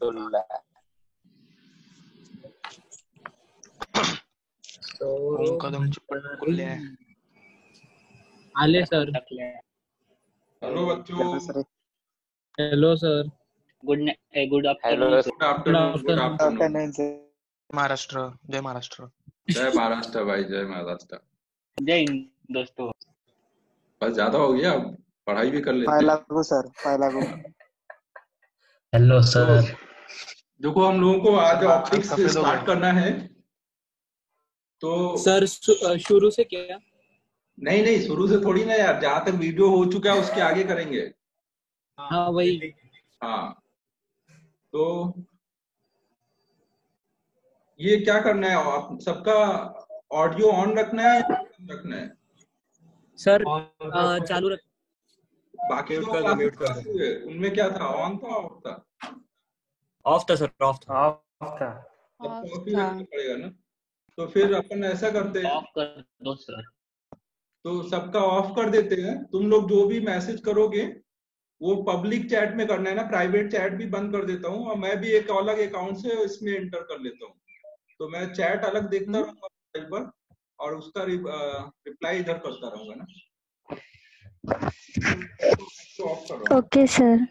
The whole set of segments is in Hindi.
ओम कदम कुल्ले आले सर। हेलो बच्चों। Hello sir. Good afternoon. Good afternoon. Maharashtra, जय महाराष्ट्र। जय महाराष्ट्र भाई, जय महाराष्ट्र। जय हिंद दोस्तों। बस ज्यादा हो गया, अब पढ़ाई भी कर लेते हैं। Hello sir. देखो हम लोगों को आज ऑप्टिक्स से स्टार्ट करना है, तो सर शुरू से क्या? नहीं शुरू से थोड़ी ना यार, जहाँ तक वीडियो हो चुका है उसके आगे करेंगे। हाँ वही। हाँ तो ये क्या करना है, आप सबका ऑडियो ऑन रखना है या रखना है? सर चालू रख। बाकी जो क्लासेस हुए उनमें क्या था, ऑन था ऑफ था? ऑफ था सर, ऑफ था। सबको ऑफ ही रखना पड़ेगा ना। तो फिर अपन ऐसा करते हैं, ऑफ कर दो सर। तो सबका ऑफ कर देते हैं। तुम लोग जो भी मैसेज करोगे वो पब्लिक चैट में करना है ना, प्राइवेट चैट भी बंद कर देता हूँ और मैं भी एक अलग अकाउंट से इसमें एंटर कर लेता हूँ। तो मैं चैट अलग देखता रहूंगा मोबाइल पर और उसका रिप्लाई इधर करता रहूंगा ना। तो ऑफ कर रहा हूँ। Okay sir.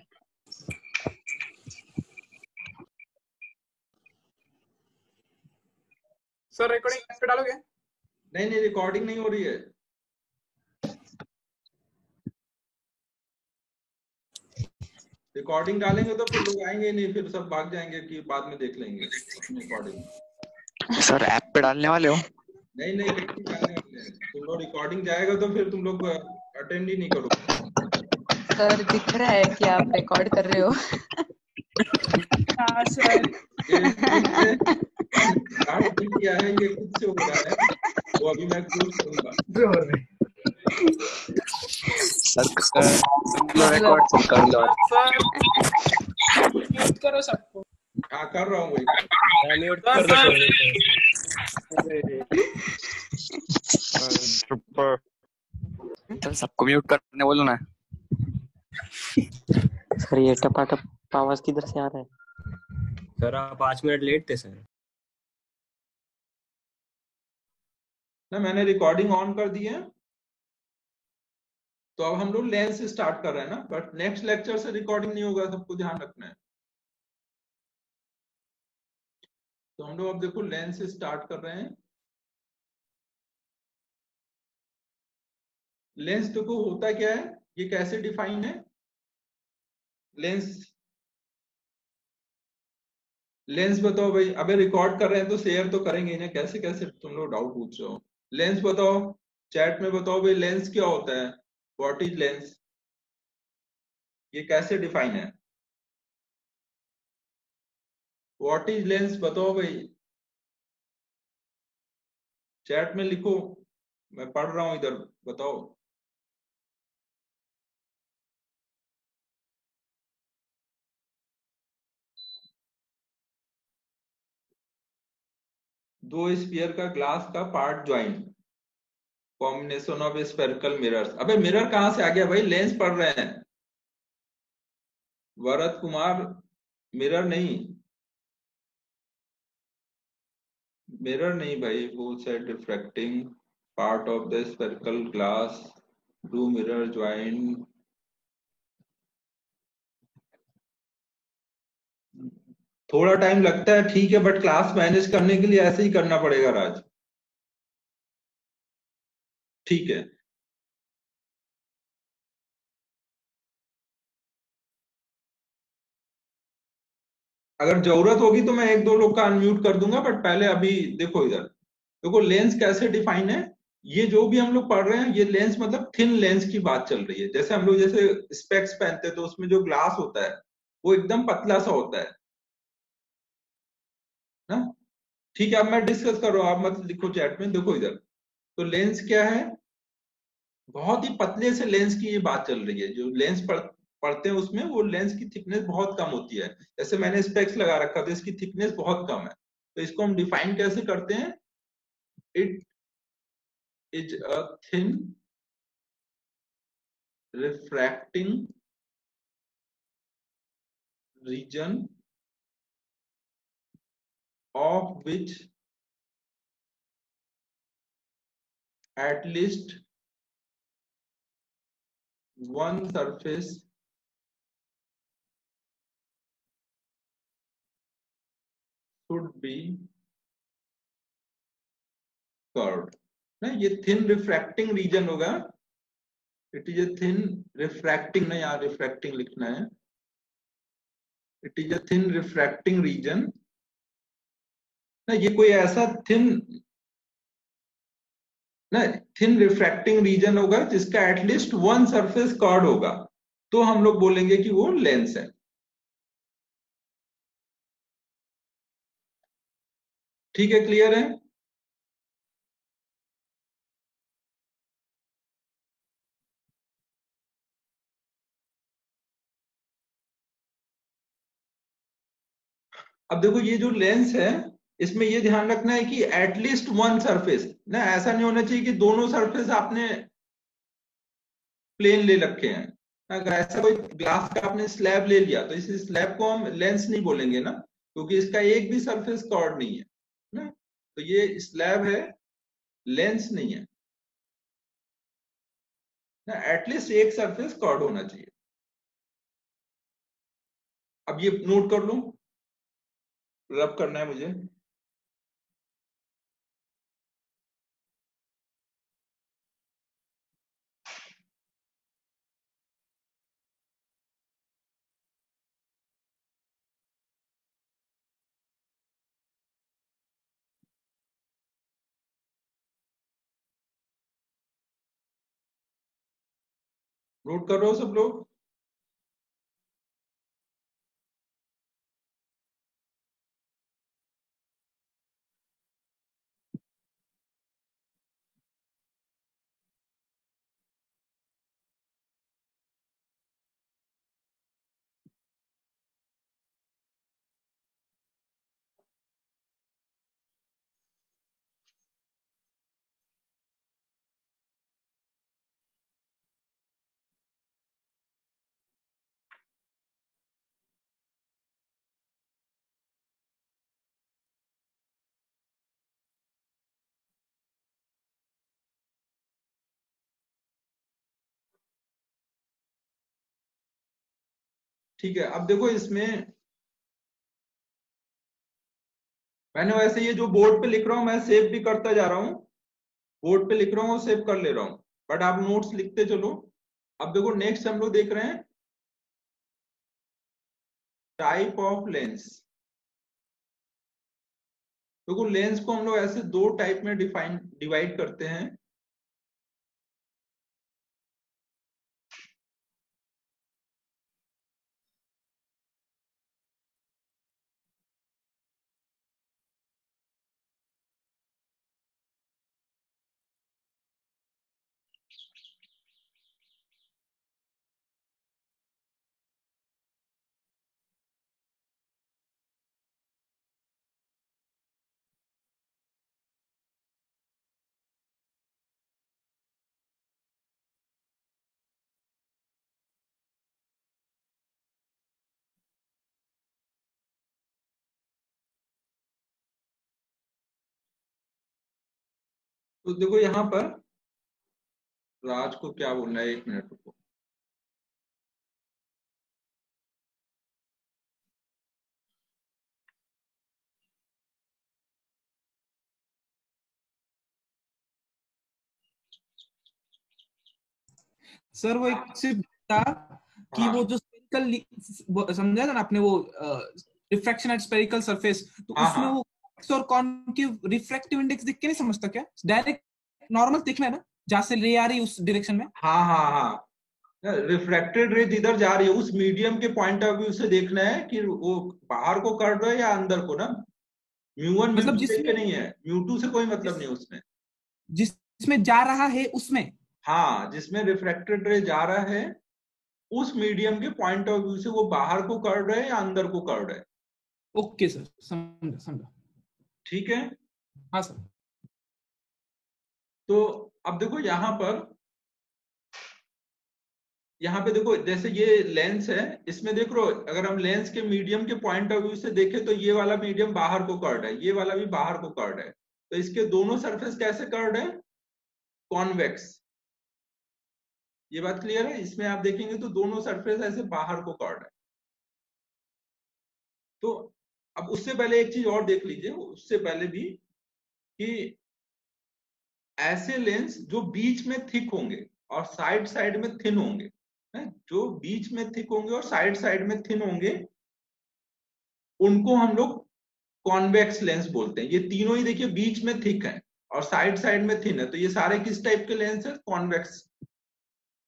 सर रिकॉर्डिंग पे डालोगे? नहीं रिकॉर्डिंग नहीं हो रही है। रिकॉर्डिंग डालेंगे तो फिर लोग आएंगे नहीं, फिर सब भाग जाएंगे कि बाद में देख लेंगे रिकॉर्डिंग। सर ऐप पे डालने वाले हो? नहीं डालने वाले हैं। तुम लोग रिकॉर्डिंग जाएगा तो फिर तुम लोग अटेंड ही नहीं करोगे। सर दिख रहा है कि आप रिकॉर्ड कर रहे हो। हाँ सर। क्या है ये खुद से हो रहा है, वो अभी मैं क्लोज करूंगा। रिकॉर्ड कर लो। सर म्यूट करो सबको। हाँ कर रहा हूँ भाई। म्यूट कर दो सर। सबको म्यूट करने बोलो ना। सर ये टपाटप आवाज किधर से आ रहा है? सर आप 5 मिनट लेट थे सर। ना मैंने रिकॉर्डिंग ऑन कर दी है, तो अब हम लोग लेंस से स्टार्ट कर रहे हैं ना, बट नेक्स्ट लेक्चर से रिकॉर्डिंग नहीं होगा, सबको ध्यान रखना है। तो हम लोग अब देखो लेंस से स्टार्ट कर रहे हैं। लेंस देखो होता क्या है, ये कैसे डिफाइन है लेंस बताओ भाई। अबे रिकॉर्ड कर रहे हैं तो शेयर तो करेंगे ही ना, कैसे कैसे तुम लोग डाउट पूछ रहे हो। लेंस बताओ, चैट में बताओ भाई लेंस क्या होता है, व्हाट इज लेंस, ये कैसे डिफाइन है। व्हाट इज लेंस बताओ भाई, चैट में लिखो, मैं पढ़ रहा हूं इधर, बताओ। दो स्फीयर का ग्लास का part joint, combination of spherical mirrors. अबे मिरर कहां से आ गया भाई, लेंस पढ़ रहे हैं वरद कुमार, मिरर नहीं भाई। वो said refracting part of the spherical glass do mirror joint. थोड़ा टाइम लगता है ठीक है, बट क्लास मैनेज करने के लिए ऐसे ही करना पड़ेगा राज, ठीक है। अगर जरूरत होगी तो मैं एक दो लोग का अनम्यूट कर दूंगा, बट पहले अभी देखो इधर। देखो लेंस कैसे डिफाइन है, ये जो भी हम लोग पढ़ रहे हैं ये लेंस मतलब थिन लेंस की बात चल रही है। जैसे हम लोग जैसे स्पेक्स पहनते हैं तो उसमें जो ग्लास होता है वो एकदम पतला सा होता है ना, ठीक है। अब मैं डिस्कस कर रहा हूं, आप मत लिखो चैट में, देखो इधर। तो लेंस क्या है, बहुत ही पतले से लेंस की ये बात चल रही है। जो लेंस पढ़ते हैं उसमें वो लेंस की थिकनेस बहुत कम होती है। जैसे मैंने स्पेक्स लगा रखा था, इसकी थिकनेस बहुत कम है, तो इसको हम डिफाइन कैसे करते हैं, it is a thin refracting region of which at least one surface should be curved। ना ये थिन रिफ्रैक्टिंग रीजन होगा, it is a thin refracting, ना यहाँ रिफ्रैक्टिंग लिखना है, it is a thin refracting region. ना ये कोई ऐसा थिन, ना थिन रिफ्रैक्टिंग रीजन होगा जिसका एटलीस्ट वन सरफेस कर्व होगा, तो हम लोग बोलेंगे कि वो लेंस है। ठीक है, क्लियर है? अब देखो ये जो लेंस है इसमें ये ध्यान रखना है कि एटलीस्ट वन सरफेस, ना ऐसा नहीं होना चाहिए कि दोनों सरफेस आपने प्लेन ले रखे हैं। अगर ऐसा कोई ग्लास का आपने स्लैब ले लिया तो इस स्लैब को हम लेंस नहीं बोलेंगे ना, क्योंकि इसका एक भी सरफेस कर्व नहीं है ना, तो ये स्लैब है, लेंस नहीं है ना, एटलीस्ट एक सरफेस कर्व होना चाहिए। अब ये नोट कर लो, रब करना है मुझे। नोट कर रहे हो सब लोग? ठीक है, अब देखो इसमें मैंने वैसे ये जो बोर्ड पे लिख रहा हूं मैं सेव भी करता जा रहा हूं, बोर्ड पे लिख रहा हूं सेव कर ले रहा हूं, बट आप नोट्स लिखते चलो। अब देखो नेक्स्ट हम लोग देख रहे हैं टाइप ऑफ लेंस। देखो लेंस को हम लोग ऐसे दो टाइप में डिवाइड करते हैं। तो देखो यहां पर राज को क्या बोलना है, एक मिनट रुको। सर वो एक सिर्फ था कि हाँ वो जो स्पेरिकल समझा था ना आपने, वो रिफ्रैक्शन एट स्पेरिकल सरफेस, तो हाँ उसमें हाँ वो कॉन्वेक्स और कॉनकेव रिफ्रैक्टिव इंडेक्स देख के नहीं समझता क्या? डायरेक्ट नॉर्मल देखना है ना, जहां से रे आ रही है उस डायरेक्शन में। हाँ हाँ हाँ, रिफ्रैक्टेड रे जिधर जा रही है उस मीडियम के पॉइंट ऑफ व्यू से देखना है कि वो बाहर को कर रहा है या अंदर को ना। म्यू वन म्यू मतलब टू देख के जिसमें नहीं है, म्यू टू से कोई मतलब नहीं उसमें। जिसमें जा रहा है उसमें। हाँ, जिसमें रिफ्रैक्टेड रे जा रहा है उस मीडियम के पॉइंट ऑफ व्यू से वो बाहर को कर रहा है या अंदर को कर रहा है। ओके सर, समझा समझा। ठीक है, हाँ सर। तो अब देखो यहां पर यहाँ पे देखो जैसे ये लेंस है, इसमें देख लो अगर हम लेंस के मीडियम के पॉइंट ऑफ व्यू से देखें तो ये वाला मीडियम बाहर को कर्ड है, ये वाला भी बाहर को कर्ड है, तो इसके दोनों सरफेस कैसे कर्ड है? कॉन्वेक्स। ये बात क्लियर है? इसमें आप देखेंगे तो दोनों सरफेस ऐसे बाहर को कर्ड है। तो अब उससे पहले एक चीज और देख लीजिए, उससे पहले भी, कि ऐसे लेंस जो बीच में थिक होंगे और साइड साइड में थिन होंगे, जो बीच में थिक होंगे और साइड साइड में थिन होंगे, उनको हम लोग कॉन्वेक्स लेंस बोलते हैं। ये तीनों ही देखिए बीच में थिक है और साइड साइड में थिन है, तो ये सारे किस टाइप के लेंस है? कॉन्वेक्स।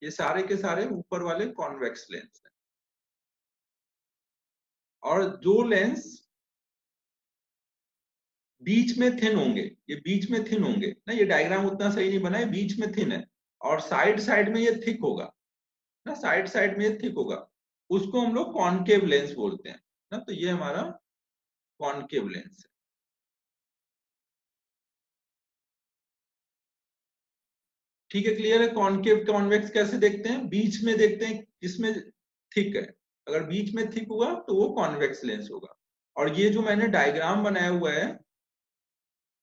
ये सारे के सारे ऊपर वाले कॉन्वेक्स लेंस है। और जो लेंस बीच में थिन होंगे, ये बीच में थिन होंगे ना, ये डायग्राम उतना सही नहीं बना है, बीच में थिन है और साइड साइड में ये थिक होगा ना, साइड साइड में ये थिक होगा, उसको हम लोग कॉनकेव लेंस बोलते हैं ना। तो ये हमारा कॉनकेव लेंस है। ठीक है, क्लियर है? कॉनकेव कॉन्वेक्स कैसे देखते हैं? बीच में देखते हैं किसमें थिक है, अगर बीच में थिक हुआ तो वो कॉन्वेक्स लेंस होगा। और ये जो मैंने डायग्राम बनाया हुआ है,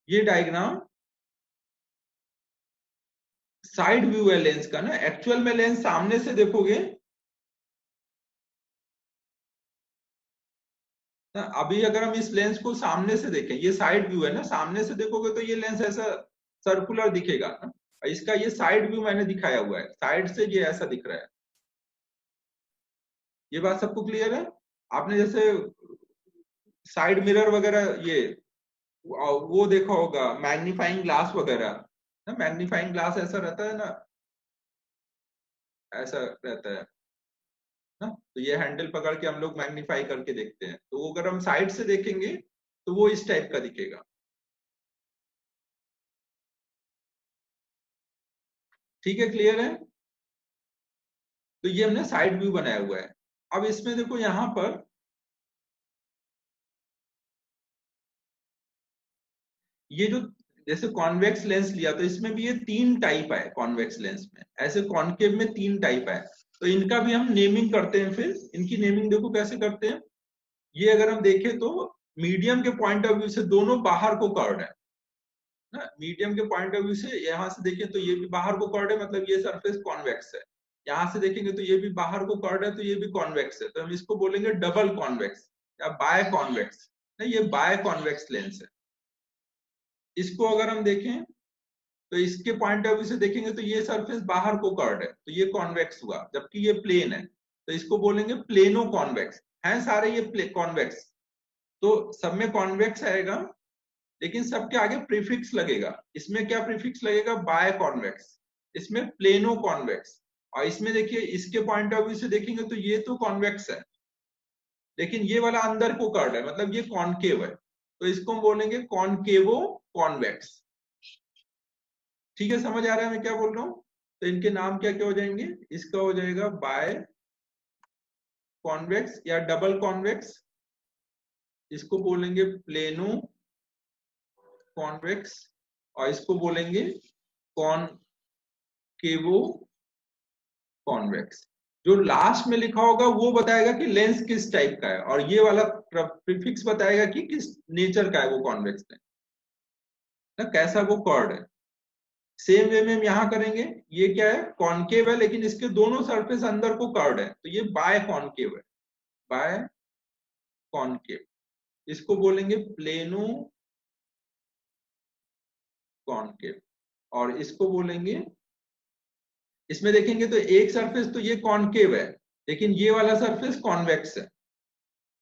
ये डायग्राम साइड व्यू है लेंस का ना। एक्चुअल में लेंस सामने से देखोगे ना, अभी अगर हम इस लेंस को सामने से देखें, ये साइड व्यू है ना, सामने से देखोगे तो ये लेंस ऐसा सर्कुलर दिखेगा ना। इसका ये साइड व्यू मैंने दिखाया हुआ है, साइड से ये ऐसा दिख रहा है। ये बात सबको क्लियर है? आपने जैसे साइड मिरर वगैरह, ये वो देखा होगा, मैग्नीफाइंग ग्लास वगैरह ना, मैग्नीफाइंग ग्लास ऐसा रहता है ना, ऐसा रहता है ना, तो ये हैंडल पकड़ के हम लोग मैग्नीफाई करके देखते हैं, तो वो अगर हम साइड से देखेंगे तो वो इस टाइप का दिखेगा। ठीक है, क्लियर है? तो ये हमने साइड व्यू बनाया हुआ है। अब इसमें देखो यहां पर ये जो, जैसे कॉन्वेक्स लेंस लिया तो इसमें भी ये तीन टाइप है कॉन्वेक्स लेंस में, ऐसे कॉनकेव में तीन टाइप है, तो इनका भी हम नेमिंग करते हैं। फिर इनकी नेमिंग देखो कैसे करते हैं। ये अगर हम देखें तो मीडियम के पॉइंट ऑफ व्यू से दोनों बाहर को कर्ड है ना, मीडियम के पॉइंट ऑफ व्यू से यहां से देखें तो ये भी बाहर को कर्ड है, मतलब ये सरफेस कॉन्वेक्स है। यहां से देखेंगे तो ये भी बाहर को कर्ड है, तो ये भी कॉन्वेक्स है, तो हम इसको बोलेंगे डबल कॉन्वेक्स या बाय कॉन्वेक्स। ये बाय कॉन्वेक्स लेंस है। इसको अगर हम देखें तो इसके पॉइंट ऑफ व्यू से देखेंगे तो ये सरफेस बाहर को कर्ड है, तो ये कॉन्वेक्स हुआ, जबकि ये प्लेन है, तो इसको बोलेंगे प्लेनो कॉन्वेक्स। है सारे ये कॉन्वेक्स, तो सब में कॉन्वेक्स आएगा, लेकिन सबके आगे प्रीफिक्स लगेगा। इसमें क्या प्रीफिक्स लगेगा? बाय कॉन्वेक्स, इसमें प्लेनो कॉन्वेक्स। और इसमें देखिए इसके पॉइंट ऑफ व्यू से देखेंगे तो ये तो कॉन्वेक्स है, लेकिन ये वाला अंदर को कर्ड है, मतलब ये कॉनकेव है, तो इसको हम बोलेंगे कॉनकेवो कॉन्वेक्स। ठीक है, समझ आ रहा है मैं क्या बोल रहा हूँ? तो इनके नाम क्या क्या हो जाएंगे? इसका हो जाएगा बाय कॉन्वेक्स या डबल कॉन्वेक्स, इसको बोलेंगे प्लेनो कॉन्वेक्स, और इसको बोलेंगे कॉनकेवो कॉन्वेक्स। जो लास्ट में लिखा होगा वो बताएगा कि लेंस किस टाइप का है, और ये वाला प्रीफिक्स बताएगा कि किस नेचर का है वो कॉन्वेक्स है ना, कैसा वो कर्ड है। सेम वे में हम यहां करेंगे। ये क्या है? कॉनकेव है, लेकिन इसके दोनों सरफेस अंदर को कर्ड है, तो ये बाय कॉनकेव है, बाय कॉनकेव। इसको बोलेंगे प्लेनो कॉनकेव, और इसको बोलेंगे, इसमें देखेंगे तो एक सरफेस तो ये कॉनकेव है, लेकिन ये वाला सरफेस कॉन्वेक्स है,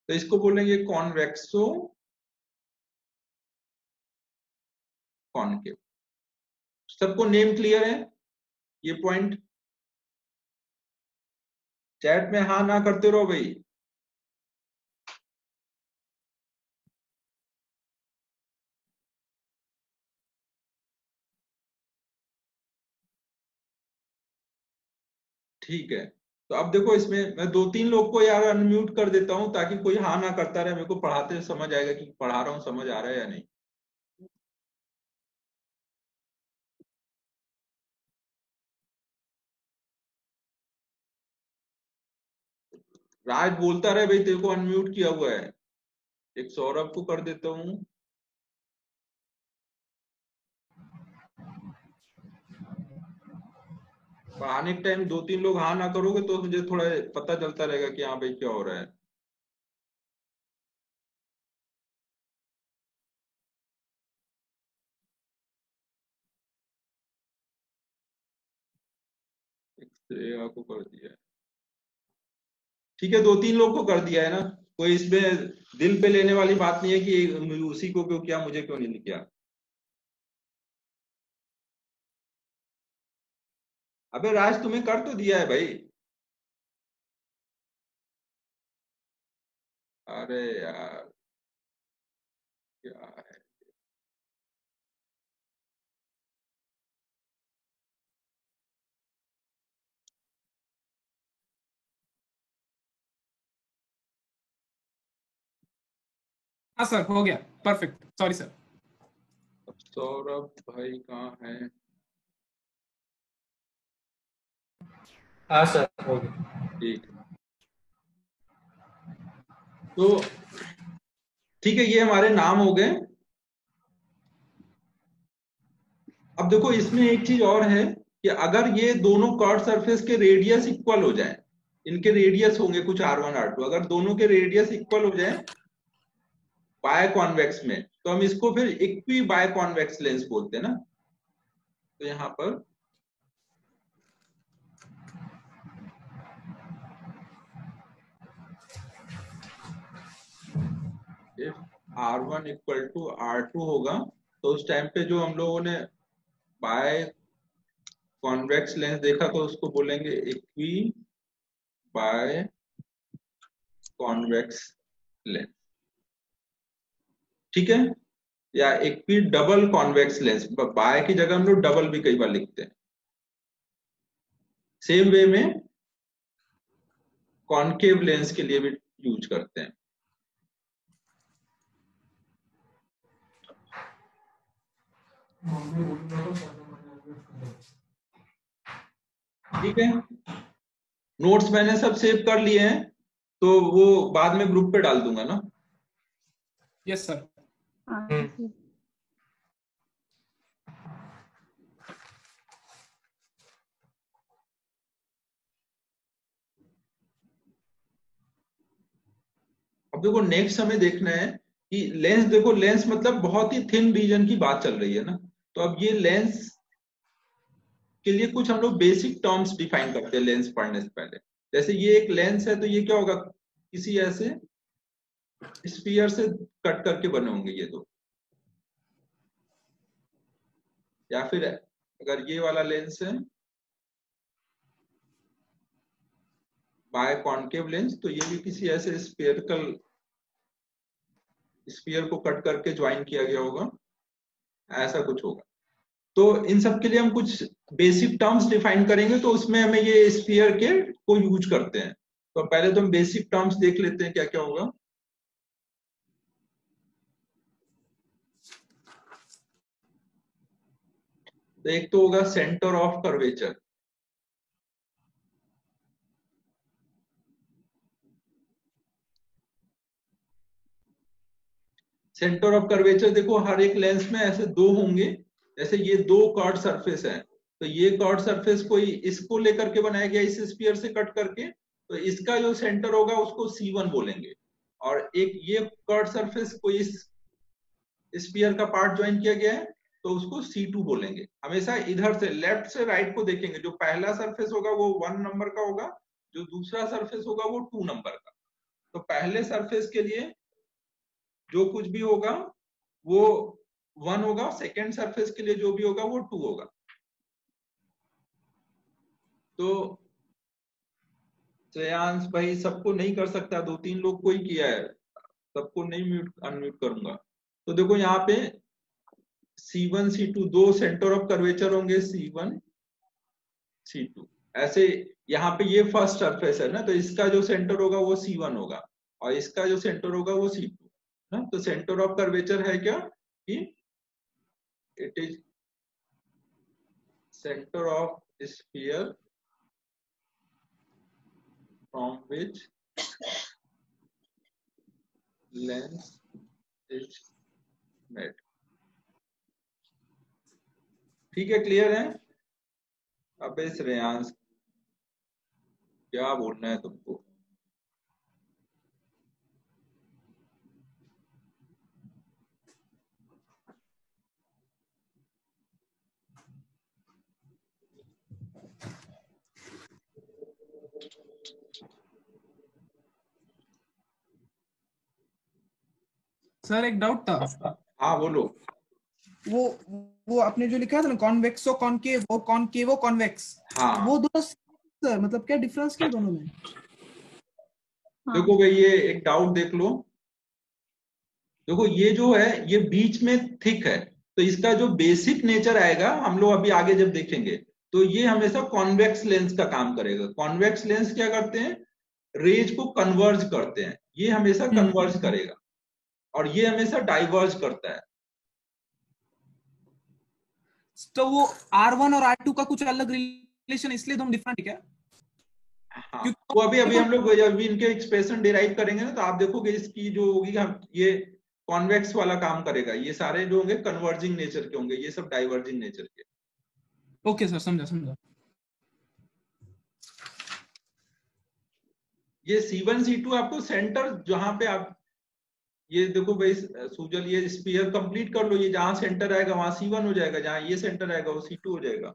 तो इसको बोलेंगे कॉन्वेक्सो कॉनकेव। सबको नेम क्लियर है? ये पॉइंट चैट में हाँ ना करते रहो भाई। ठीक है, तो अब देखो इसमें मैं दो तीन लोग को यार अनम्यूट कर देता हूं, ताकि कोई हाँ ना करता रहे, मेरे को पढ़ाते समझ आएगा कि पढ़ा रहा हूँ, समझ आ रहा है या नहीं। राज बोलता रहे भाई, तेरे को अनम्यूट किया हुआ है। एक सौरभ को कर देता हूँ। पढ़ाने के टाइम 2-3 लोग हाँ ना करोगे तो मुझे थोड़ा पता चलता रहेगा कि हाँ भाई क्या हो रहा है। श्रेया को कर दिया है, ठीक है, 2-3 लोग को कर दिया है ना। कोई इसमें दिल पे लेने वाली बात नहीं है कि उसी को क्यों किया, मुझे क्यों नहीं किया। अबे राज तुम्हें कर तो दिया है भाई। अरे यार क्या है। हाँ सर, हो गया, परफेक्ट, सॉरी सर। अब सौरभ भाई कहाँ है। हाँ सर, हो गया। ठीक, तो ठीक है, ये हमारे नाम हो गए। अब देखो इसमें एक चीज और है कि अगर ये दोनों कर्व सरफेस के रेडियस इक्वल हो जाए, इनके रेडियस होंगे कुछ r1 r2, अगर दोनों के रेडियस इक्वल हो जाए बाय कॉन्वेक्स में, तो हम इसको फिर इक्वी बाय कॉन्वेक्स लेंस बोलते हैं ना। तो यहां पर if r1 equal to r2 होगा, तो उस टाइम पे जो हम लोगों ने बाय कॉन्वेक्स लेंस देखा तो उसको बोलेंगे इक्वी बाय कॉन्वेक्स लेंस, ठीक है। या equi double convex lens, bi की जगह हम लोग डबल भी कई बार लिखते हैं। सेम वे में कॉनकेव लेंस के लिए भी यूज करते हैं। ठीक है, नोट्स मैंने सब सेव कर लिए हैं, तो वो बाद में ग्रुप पे डाल दूंगा ना। Yes sir. अब देखो नेक्स्ट हमें देखना है कि लेंस, देखो लेंस मतलब बहुत ही थिन रीजन की बात चल रही है ना। तो अब ये लेंस के लिए कुछ हम लोग बेसिक टर्म्स डिफाइन करते हैं लेंस पढ़ने से पहले। जैसे ये एक लेंस है, तो ये क्या होगा, किसी ऐसे स्फीयर से कट करके बने होंगे ये दो। या फिर अगर ये वाला लेंस है बाय कॉनकेव लेंस, तो ये भी किसी ऐसे स्फीयरिकल स्फीयर को कट करके ज्वाइन किया गया होगा, ऐसा कुछ होगा। तो इन सब के लिए हम कुछ बेसिक टर्म्स डिफाइन करेंगे, तो उसमें हमें ये स्फीयर के को यूज करते हैं। तो पहले तो हम बेसिक टर्म्स देख लेते हैं क्या क्या होगा। तो एक तो होगा centre of curvature. Centre of curvature देखो हर एक लेंस में ऐसे दो होंगे। जैसे ये दो कर्व सरफेस है, तो ये कर्व सरफेस कोई इसको लेकर के बनाया गया इस स्फीयर से कट करके, तो इसका जो सेंटर होगा उसको C1 बोलेंगे। और एक ये कर्व सरफेस कोई इस स्फीयर का पार्ट ज्वाइन किया गया है, तो उसको C2 बोलेंगे। हमेशा इधर से लेफ्ट से राइट को देखेंगे, जो पहला सरफेस होगा वो 1 नंबर का होगा, जो दूसरा सरफेस होगा वो 2 नंबर का। तो पहले सरफेस के लिए जो कुछ भी होगा वो 1 होगा, सेकेंड सरफेस के लिए जो भी होगा वो 2 होगा। तो श्रेयांश भाई सबको नहीं कर सकता, 2-3 लोग को ही किया है, सबको नहीं म्यूट अनम्यूट करूंगा। तो देखो यहाँ पे C1 C2 दो सेंटर ऑफ कर्वेचर होंगे, C1 C2 ऐसे। यहाँ पे ये फर्स्ट सरफेस है ना, तो इसका जो सेंटर होगा वो C1 होगा, और इसका जो सेंटर होगा वो C2 ना। तो सेंटर ऑफ कर्वेचर है क्या कि it is centre of sphere from which lens is made. ठीक है, क्लियर है? अब इस रेयांश क्या बोलना है तुमको? सर एक डाउट था। हाँ बोलो। वो आपने जो लिखा था ना कॉन्वेक्सो कॉनकेव और कॉनकेवो कॉन्वेक्स, हाँ वो दोनों सर मतलब क्या डिफरेंस क्या दोनों में? देखो भाई, ये एक डाउट देख लो। देखो ये जो है ये बीच में थिक है, तो इसका जो बेसिक नेचर आएगा हम लोग अभी आगे जब देखेंगे, तो ये हमेशा कॉन्वेक्स लेंस का काम करेगा। कॉन्वेक्स लेंस क्या करते हैं? रेज को कन्वर्ज करते हैं, ये हमेशा कन्वर्ज करेगा, और ये हमेशा डाइवर्ज करता है। तो वो R1 और R2 का कुछ अलग रिलेशन, इसलिए दोनों डिफरेंट है क्या? हाँ, तो अभी हम लोग अभी इनके एक्सप्रेशन डिराइव करेंगे ना, तो आप देखोगे इसकी जो होगी हम ये कॉन्वेक्स वाला काम करेगा, ये सारे जो होंगे कन्वर्जिंग नेचर के होंगे, ये सब डाइवर्जिंग नेचर के। ओके सर, समझा। ये C1 C2 आपको सेंटर जहां पे आप ये देखो भाई सुजल, ये स्फीयर कंप्लीट कर लो, ये जहां सेंटर आएगा वहां C1 हो जाएगा, जहां ये सेंटर आएगा वो C2 हो जाएगा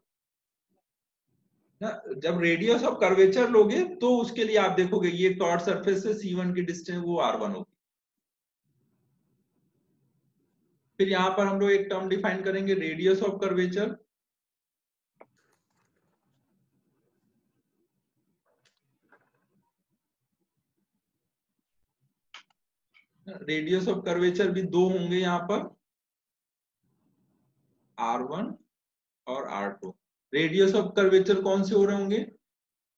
ना। जब रेडियस ऑफ कर्वेचर लोगे तो उसके लिए आप देखोगे ये टॉर्ड सरफेस से C1 की डिस्टेंस वो R1 होगी। फिर यहां पर हम लोग एक टर्म डिफाइन करेंगे, radius of curvature. Radius of curvature भी दो होंगे यहां पर, R1 और R2। रेडियस ऑफ कर्वेचर कौन से हो रहे होंगे?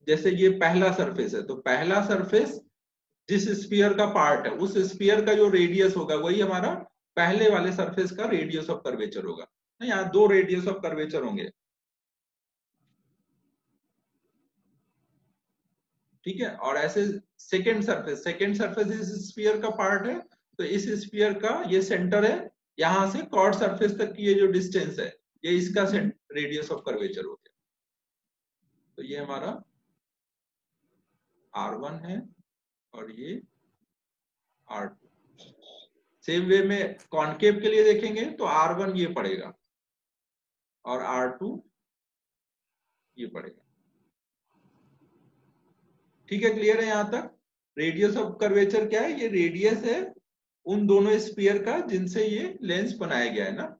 जैसे ये पहला सरफेस है, तो पहला सरफेस जिस स्फीयर का पार्ट है उस स्फीयर का जो रेडियस होगा वही हमारा पहले वाले सरफेस का रेडियस ऑफ कर्वेचर होगा। यहाँ दो रेडियस ऑफ कर्वेचर होंगे, ठीक है। और ऐसे सेकेंड सरफेस इस स्फीयर का पार्ट है, तो इस स्फीयर का ये सेंटर है, यहां से कॉर्ड सरफेस तक की ये जो डिस्टेंस है ये इसका रेडियस ऑफ कर्वेचर हो गया। तो ये हमारा R1 है और ये R2। सेम वे में कॉनकेव के लिए देखेंगे तो R1 ये पड़ेगा और R2 ये पड़ेगा। ठीक है, क्लियर है यहां तक? रेडियस ऑफ कर्वेचर क्या है? ये रेडियस है उन दोनों स्फीयर का जिनसे ये लेंस बनाया गया है ना।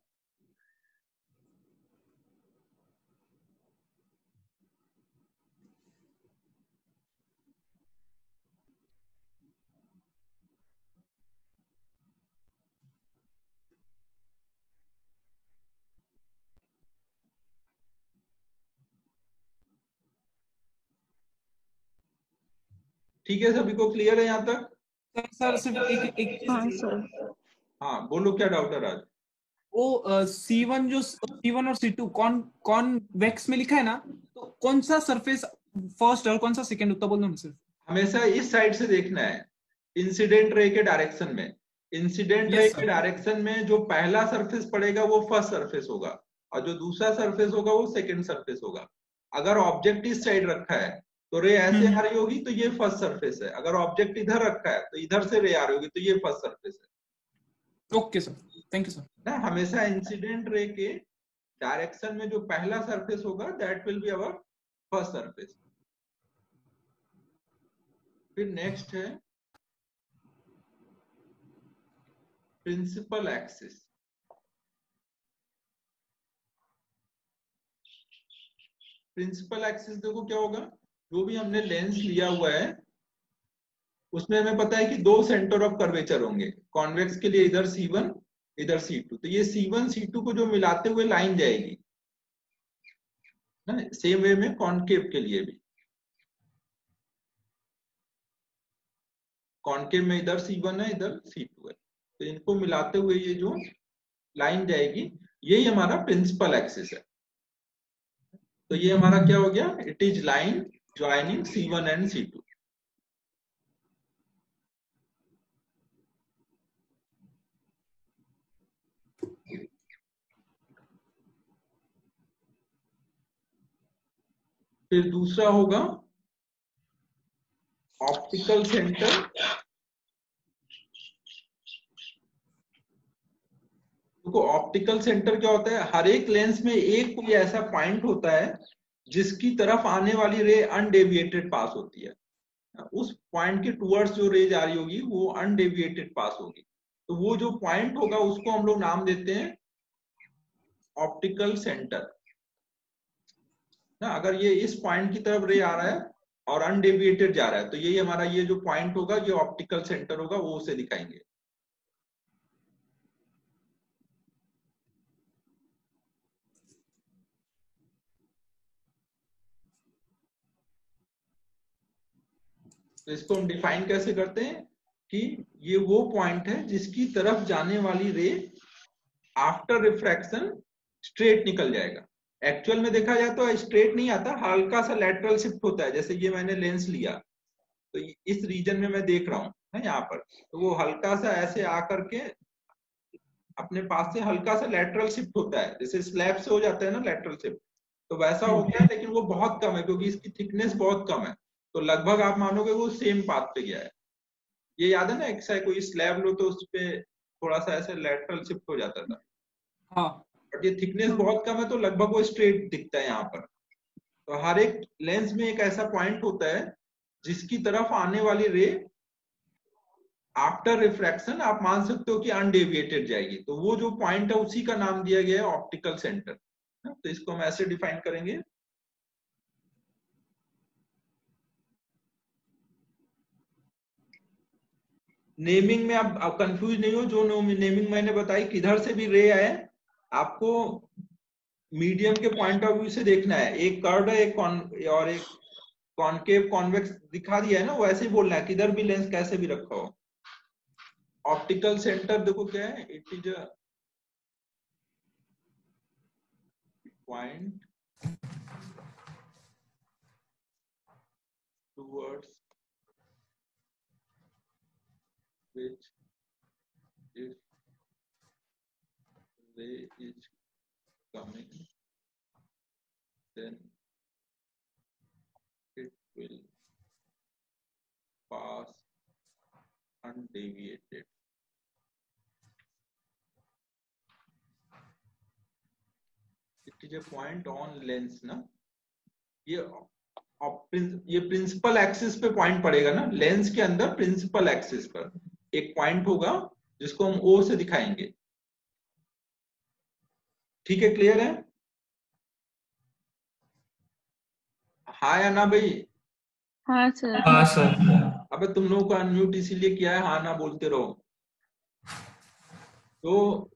ठीक है, सभी को क्लियर है यहां तक? सर सिर्फ एक हाँ सर। हाँ बोलो, क्या डाउट है राज? वो C1 और C2 कॉन्वेक्स में लिखा है ना, तो कौन सा सरफेस फर्स्ट और कौन सा सेकंड, उतना बोल दो ना सिर्फ। हमेशा इस साइड से देखना है, इंसिडेंट रे के डायरेक्शन में। इंसिडेंट रे के डायरेक्शन में जो पहला सरफेस पड़ेगा वो फर्स्ट सरफेस होगा, और जो दूसरा सरफेस होगा वो सेकंड सरफेस होगा। अगर ऑब्जेक्ट इस साइड रखा है तो रे ऐसे आ रही होगी, तो ये फर्स्ट सरफेस है। अगर ऑब्जेक्ट इधर रखा है तो इधर से रे आ रही होगी, तो ये फर्स्ट सरफेस है। Okay sir, thank you sir. ना, हमेशा इंसिडेंट रे के डायरेक्शन में जो पहला सरफेस होगा that will be our first surface. फिर नेक्स्ट है प्रिंसिपल एक्सिस। प्रिंसिपल एक्सिस देखो क्या होगा, जो भी हमने लेंस लिया हुआ है उसमें हमें पता है कि दो सेंटर ऑफ कर्वेचर होंगे। कॉन्वेक्स के लिए इधर C1 इधर C2, तो ये C1 C2 को जो मिलाते हुए लाइन जाएगी ना। सेम वे में कॉनकेव के लिए भी, कॉनकेव में इधर C1 है इधर C2 है, तो इनको मिलाते हुए ये जो लाइन जाएगी यही हमारा प्रिंसिपल एक्सिस है। तो ये हमारा क्या हो गया? It is line joining C1 and C2। फिर दूसरा होगा ऑप्टिकल सेंटर। देखो ऑप्टिकल सेंटर क्या होता है, हर एक लेंस में एक कोई ऐसा पॉइंट होता है जिसकी तरफ आने वाली रे अनडेविएटेड पास होती है। उस पॉइंट के टुवर्ड्स जो रे जा रही होगी वो अनडेविएटेड पास होगी। तो वो जो पॉइंट होगा उसको हम लोग नाम देते हैं ऑप्टिकल सेंटर ना। अगर ये इस पॉइंट की तरफ रे आ रहा है और अनडेविएटेड जा रहा है तो यही हमारा ये जो पॉइंट होगा ये ऑप्टिकल सेंटर होगा, वो उसे दिखाएंगे। तो इसको हम डिफाइन कैसे करते हैं कि ये वो पॉइंट है जिसकी तरफ जाने वाली रे आफ्टर रिफ्रैक्शन स्ट्रेट निकल जाएगा। एक्चुअल में देखा जाए तो स्ट्रेट नहीं आता, हल्का सा लैटरल शिफ्ट होता है। जैसे ये मैंने लेंस लिया तो इस रीजन में मैं देख रहा हूँ ना यहाँ पर, तो वो हल्का सा ऐसे आकर के अपने पास से हल्का सा लैटरल शिफ्ट होता है, जैसे स्लैब से हो जाता है ना लैटरल शिफ्ट, तो वैसा हो गया। लेकिन वो बहुत कम है क्योंकि इसकी थिकनेस बहुत कम है, तो लगभग आप मानोगे वो सेम पाथ पे गया है। ये याद है ना, एक साइड कोई स्लैब लो तो उस पे थोड़ा सा ऐसे लैटरल शिफ्ट हो जाता था। हाँ बट ये थिकनेस बहुत कम है तो लगभग वो स्ट्रेट दिखता है यहाँ पर। तो हर एक लेंस में एक ऐसा पॉइंट होता है जिसकी तरफ आने वाली रे आफ्टर रिफ्रैक्शन आप मान सकते हो कि अनडेविएटेड जाएगी। तो वो जो पॉइंट है उसी का नाम दिया गया है ऑप्टिकल सेंटर। तो इसको हम ऐसे डिफाइन करेंगे। नेमिंग में आप कंफ्यूज नहीं हो, जो नेमिंग मैंने बताई किधर से भी रे आए आपको मीडियम के पॉइंट ऑफ व्यू से देखना है। एक कर्व है एक और एक कॉनकेव कॉन्वेक्स दिखा दिया है ना, वैसे ही बोलना है किधर भी लेंस कैसे भी रखा हो। ऑप्टिकल सेंटर देखो क्या है, it is a point towards which if ray is coming then it will pass undeviated। it is a point on lens ना, ये प्रिंसिपल एक्सिस पे पॉइंट पड़ेगा ना, लेंस के अंदर प्रिंसिपल एक्सिस पर एक पॉइंट होगा जिसको हम ओ से दिखाएंगे। ठीक है, क्लियर है? हाँ या ना भाई? हाँ सर। हाँ सर। अबे तुम लोगों को अनम्यूट इसीलिए किया है, हाँ ना बोलते रहो। तो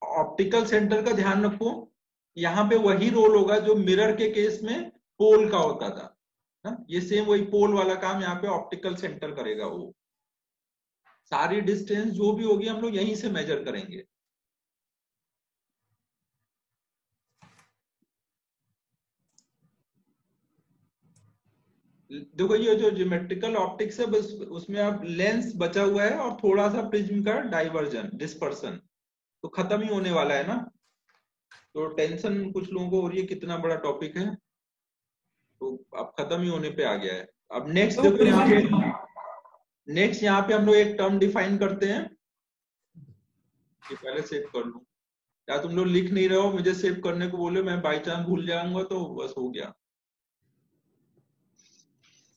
ऑप्टिकल सेंटर का ध्यान रखो, यहाँ पे वही रोल होगा जो मिरर के केस में पोल का होता था ना। ये सेम वही पोल वाला काम यहाँ पे ऑप्टिकल सेंटर करेगा। वो सारी डिस्टेंस जो भी होगी हम लोग यहीं से मेजर करेंगे। देखो ये जो ज्योमेट्रिकल ऑप्टिक्स है बस उसमें अब लेंस बचा हुआ है और थोड़ा सा प्रिज्म का डाइवर्जन डिस्पर्सन, तो खत्म ही होने वाला है ना। तो टेंशन कुछ लोगों को हो रही है कितना बड़ा टॉपिक है, तो अब खत्म ही होने पे आ गया है। अब नेक्स्ट देखो यहाँ पे, नेक्स्ट यहाँ पे हम लोग एक टर्म डिफाइन करते हैं। ये पहले सेव कर लूं, या तुम लोग लिख नहीं रहे हो, मुझे सेव करने को बोले, मैं बाई चांस भूल जाऊंगा तो बस हो गया।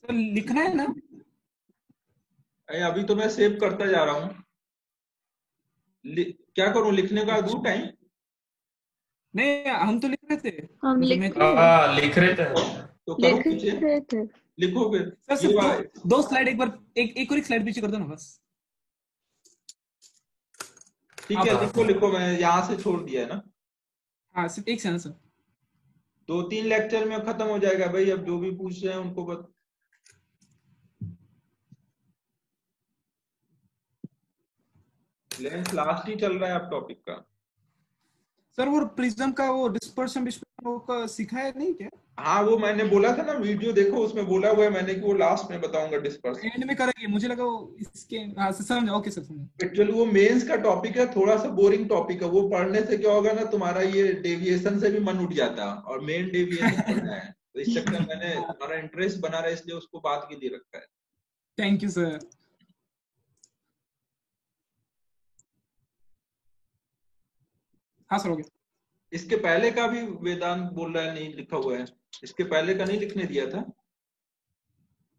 सर लिखना है ना? अभी तो मैं सेव करता जा रहा हूँ। क्या करूं, लिखने का दूं टाइम? नहीं हम तो लिख रहे थे। हम लिख हाँ लिख रहे थे। तो करो लिख पीछे, रहे थे। लिखो फिर। सर ये सिर्फ दो स्लाइड एक बार एक और एक स्लाइड पीछे कर दो ना बस। ठीक है, लिखो लिखो, मैं यहाँ से छोड़ दिया है ना। हाँ सिर्फ एक सेकंड सर। 2-3 लेक्चर में खत्म हो जाएगा भाई। अब जो भी पूछ रहे हैं उनको बता। लेंस लास्ट ही चल रहा है अब टॉपिक का। सर वो प्रिज्म का वो डिस्पर्शन का सिखाया नहीं क्या? हाँ वो मैंने बोला था ना, वीडियो देखो, उसमें बोला हुआ है मैंने कि वो लास्ट में बताऊंगा डिस्पर्सन। एंड में करेंगे, मुझे लगा वो इसके, हाँ समझ, ओके सर समझ। एक्चुअली वो मेंस का टॉपिक है, थोड़ा सा बोरिंग टॉपिक है, वो पढ़ने से क्या होगा ना, तुम्हारा ये डेविएशन से भी मन उठ जाता है, और मेन डेविएशन पढ़ना है, तो इस चक्कर में मैंने तुम्हारा इंटरेस्ट बना रहा है इसलिए उसको बात के लिए रखा है। Thank you sir. हाँ सर हो गया। इसके पहले का भी वेदांत बोल रहा है नहीं लिखा हुआ है, इसके पहले का नहीं लिखने दिया था,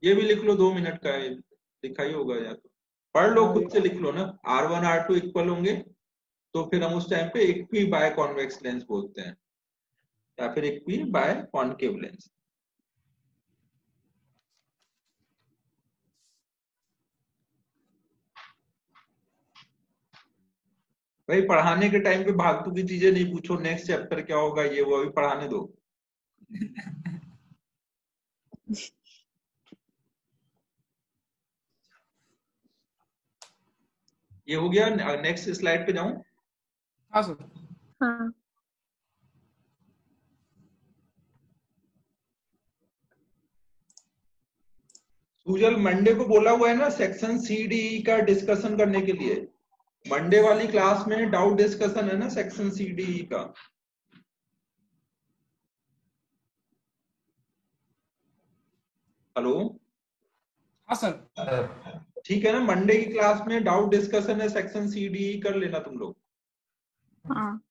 ये भी लिख लो, 2 मिनट का है, लिखा ही होगा, या तो पढ़ लो खुद से, लिख लो ना, R1 R2 इक्वल होंगे, तो फिर हम उस टाइम पे इक्वी बाय कॉन्वेक्स लेंस बोलते हैं, या फिर इक्वी बाय कॉनकेव लेंस। भाई पढ़ाने के टाइम पे फालतू की चीजें नहीं पूछो, नेक्स्ट चैप्टर क्या होगा ये वो, अभी पढ़ाने दो। ये हो गया, नेक्स्ट स्लाइड पे जाऊं? हाँ सर। हाँ सूजल मंडे को बोला हुआ है ना सेक्शन सी डी का डिस्कशन करने के लिए, मंडे वाली क्लास में डाउट डिस्कशन है ना सेक्शन सी डी का। हेलो, हाँ सर। ठीक है ना, मंडे की क्लास में डाउट डिस्कशन है सेक्शन सी डी कर लेना तुम लोग। हाँ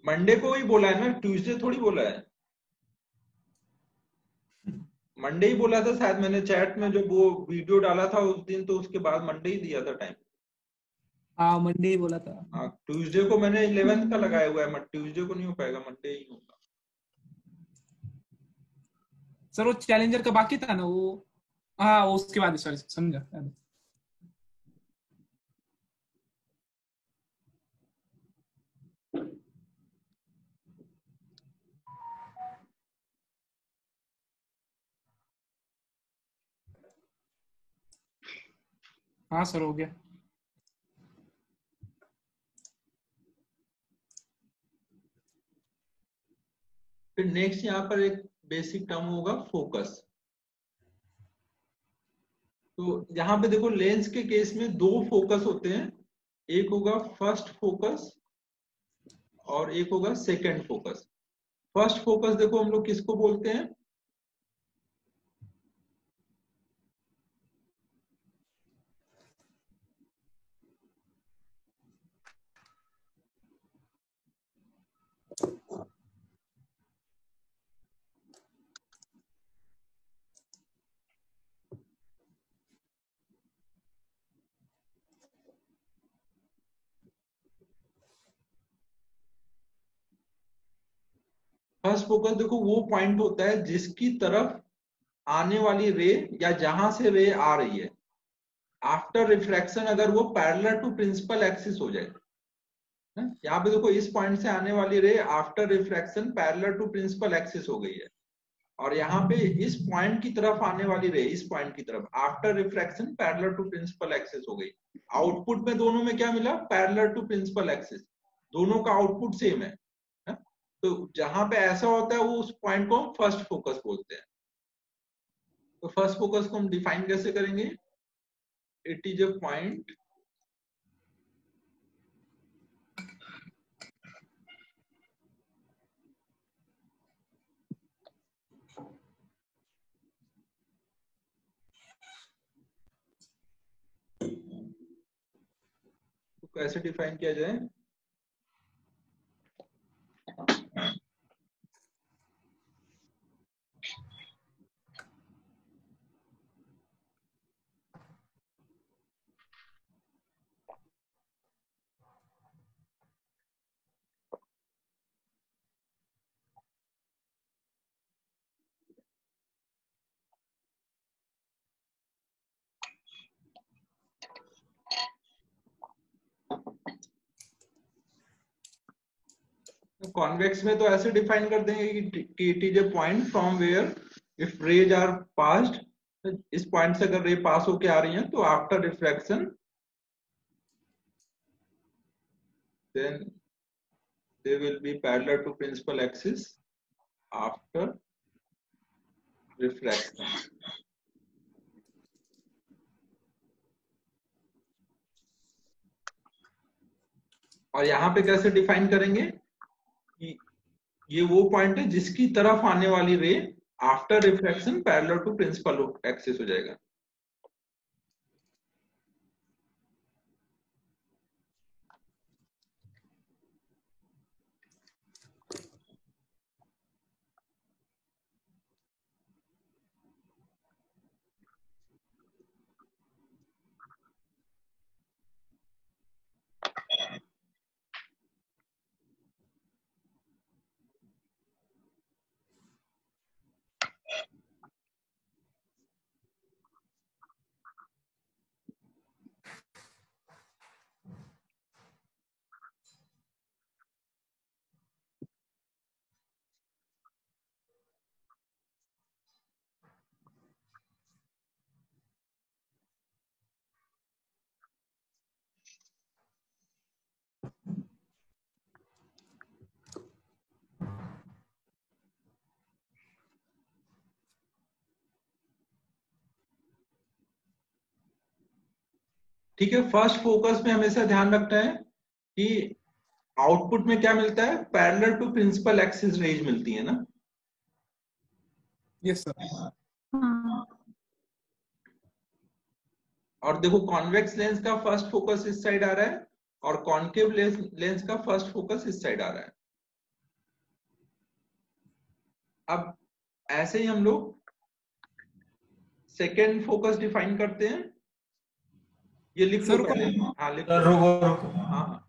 मंडे को ही बोला है ना, ट्यूसडे थोड़ी बोला है, मंडे ही बोला था शायद, मैंने चैट में जब वो वीडियो डाला था उस दिन, तो उसके बाद मंडे ही दिया था टाइम। हाँ मंडे ही बोला था। हाँ ट्यूसडे को मैंने 11th का लगाया हुआ है, ट्यूसडे को नहीं हो पाएगा, मंडे ही होगा। सर वो चैलेंजर का बाकी था ना वो, हाँ वो उसके बाद, सॉरी समझा। हाँ सर हो गया। फिर नेक्स्ट यहाँ पर एक बेसिक टर्म होगा फोकस। तो यहाँ पे देखो लेंस के केस में 2 फोकस होते हैं, एक होगा फर्स्ट फोकस और एक होगा सेकंड फोकस। फर्स्ट फोकस देखो हम लोग किसको बोलते हैं, फर्स्ट फोकस देखो वो पॉइंट होता है जिसकी तरफ आने वाली रे या जहां से रे आ रही है, आफ्टर रिफ्रैक्शन अगर वो पैरेलल टू प्रिंसिपल एक्सिस हो जाए। यहाँ पे देखो इस पॉइंट से आने वाली ray after refraction parallel to principal axis हो गई है, और यहाँ पे इस पॉइंट की तरफ आने वाली रे इस पॉइंट की तरफ after refraction parallel to principal axis हो गई। आउटपुट में दोनों में क्या मिला, पैरेलल टू प्रिंसिपल एक्सिस, दोनों का आउटपुट सेम है। तो जहां पे ऐसा होता है वो उस पॉइंट को हम फर्स्ट फोकस बोलते हैं। तो फर्स्ट फोकस को हम डिफाइन कैसे करेंगे, इट इज अ पॉइंट तो कैसे डिफाइन किया जाए, कॉन्वेक्स में तो ऐसे डिफाइन कर देंगे कि it is a point from where if rays are passed इस पॉइंट से अगर रे पास होके आ रही है तो after refraction then they will be parallel to principal axis after refraction. और यहाँ पे कैसे डिफाइन करेंगे कि ये वो पॉइंट है जिसकी तरफ आने वाली ray after refraction parallel to principal axis हो जाएगा। ठीक है, फर्स्ट फोकस में हमेशा ध्यान रखना है कि आउटपुट में क्या मिलता है, parallel to principal axis rays मिलती है ना। Yes sir. हाँ। और देखो कॉन्वेक्स लेंस का फर्स्ट फोकस इस साइड आ रहा है और कॉन्केव लेंस का फर्स्ट फोकस इस साइड आ रहा है। अब ऐसे ही हम लोग सेकेंड फोकस डिफाइन करते हैं। ये लिख लो सर, पहले। हाँ लिख सर लो। रुको हाँ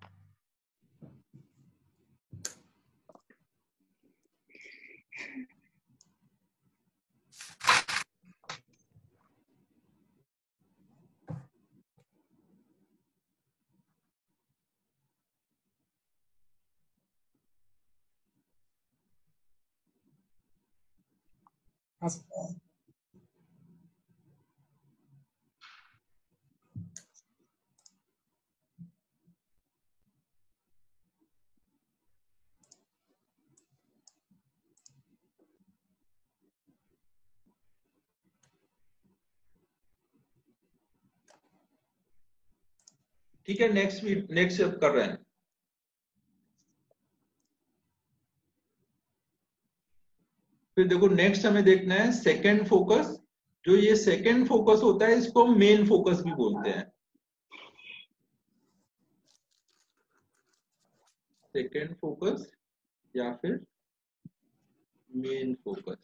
हाँ सर। ठीक है, नेक्स्ट कर रहे हैं। फिर देखो नेक्स्ट हमें देखना है सेकेंड फोकस। जो ये सेकेंड फोकस होता है इसको मेन फोकस भी बोलते हैं। सेकेंड फोकस या फिर मेन फोकस।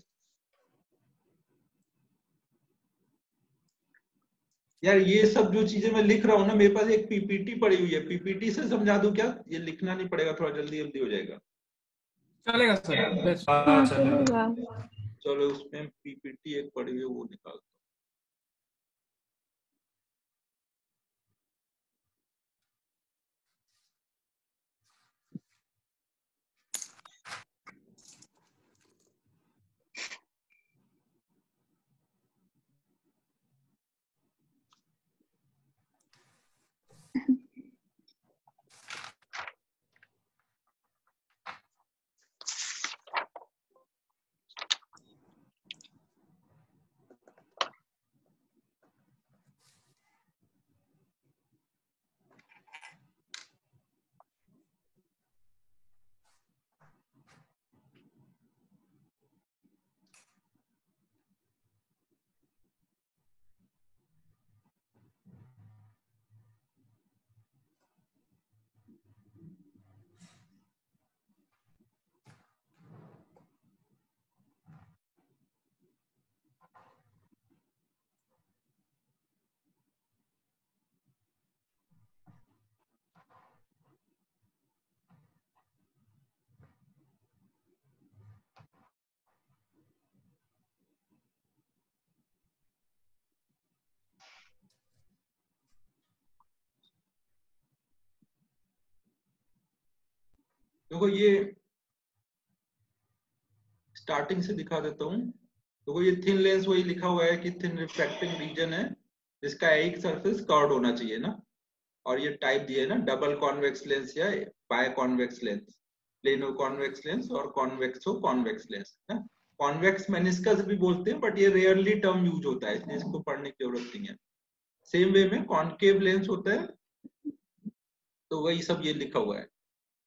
यार ये सब जो चीजें मैं लिख रहा हूं ना, मेरे पास एक पीपीटी पड़ी हुई है, पीपीटी से समझा दूं क्या? ये लिखना नहीं पड़ेगा, थोड़ा जल्दी जल्दी हो जाएगा। चलेगा सर, बेस्ट। हाँ हाँ चलेगा। चलेगा। चलो उसमें पीपीटी एक पड़ी हुई है वो निकाल। देखो ये स्टार्टिंग से दिखा देता हूं। तो ये थिन लेंस वही लिखा हुआ है कि थिन रिफ्रैक्टिंग रीजन है जिसका एक सरफेस कर्व्ड होना चाहिए ना, और ये टाइप दिए ना डबल कॉन्वेक्स लेंस या bi convex lens, plano convex lens और कॉन्वेक्सो कॉन्वेक्स लेंस है। कॉन्वेक्स मेनिस्कस भी बोलते हैं बट ये रेयरली टर्म यूज होता है इसलिए इसको पढ़ने की जरूरत नहीं है। सेम वे में कॉन्केव लेंस होता है, तो वही सब ये लिखा हुआ है।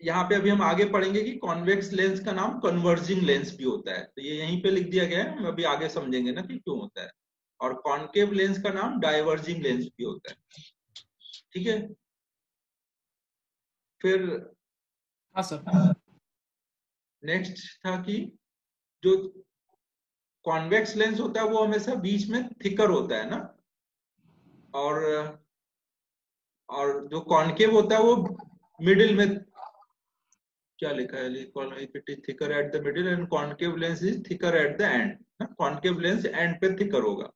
यहाँ पे अभी हम आगे पढ़ेंगे कि कॉन्वेक्स लेंस का नाम कन्वर्जिंग लेंस भी होता है, तो ये यहीं पे लिख दिया गया है, हम अभी आगे समझेंगे ना कि क्यों होता है। और कॉन्केव लेंस का नाम डाइवर्जिंग लेंस भी होता है, ठीक है। फिर हाँ सर। नेक्स्ट था कि जो कॉन्वेक्स लेंस होता है वो हमेशा बीच में थिकर होता है ना, और जो कॉन्केव होता है वो मिडिल में, क्या लिखा है, it is thicker at the middle and concave lens is thicker at the end. Concave lens and पे थिकर होगा।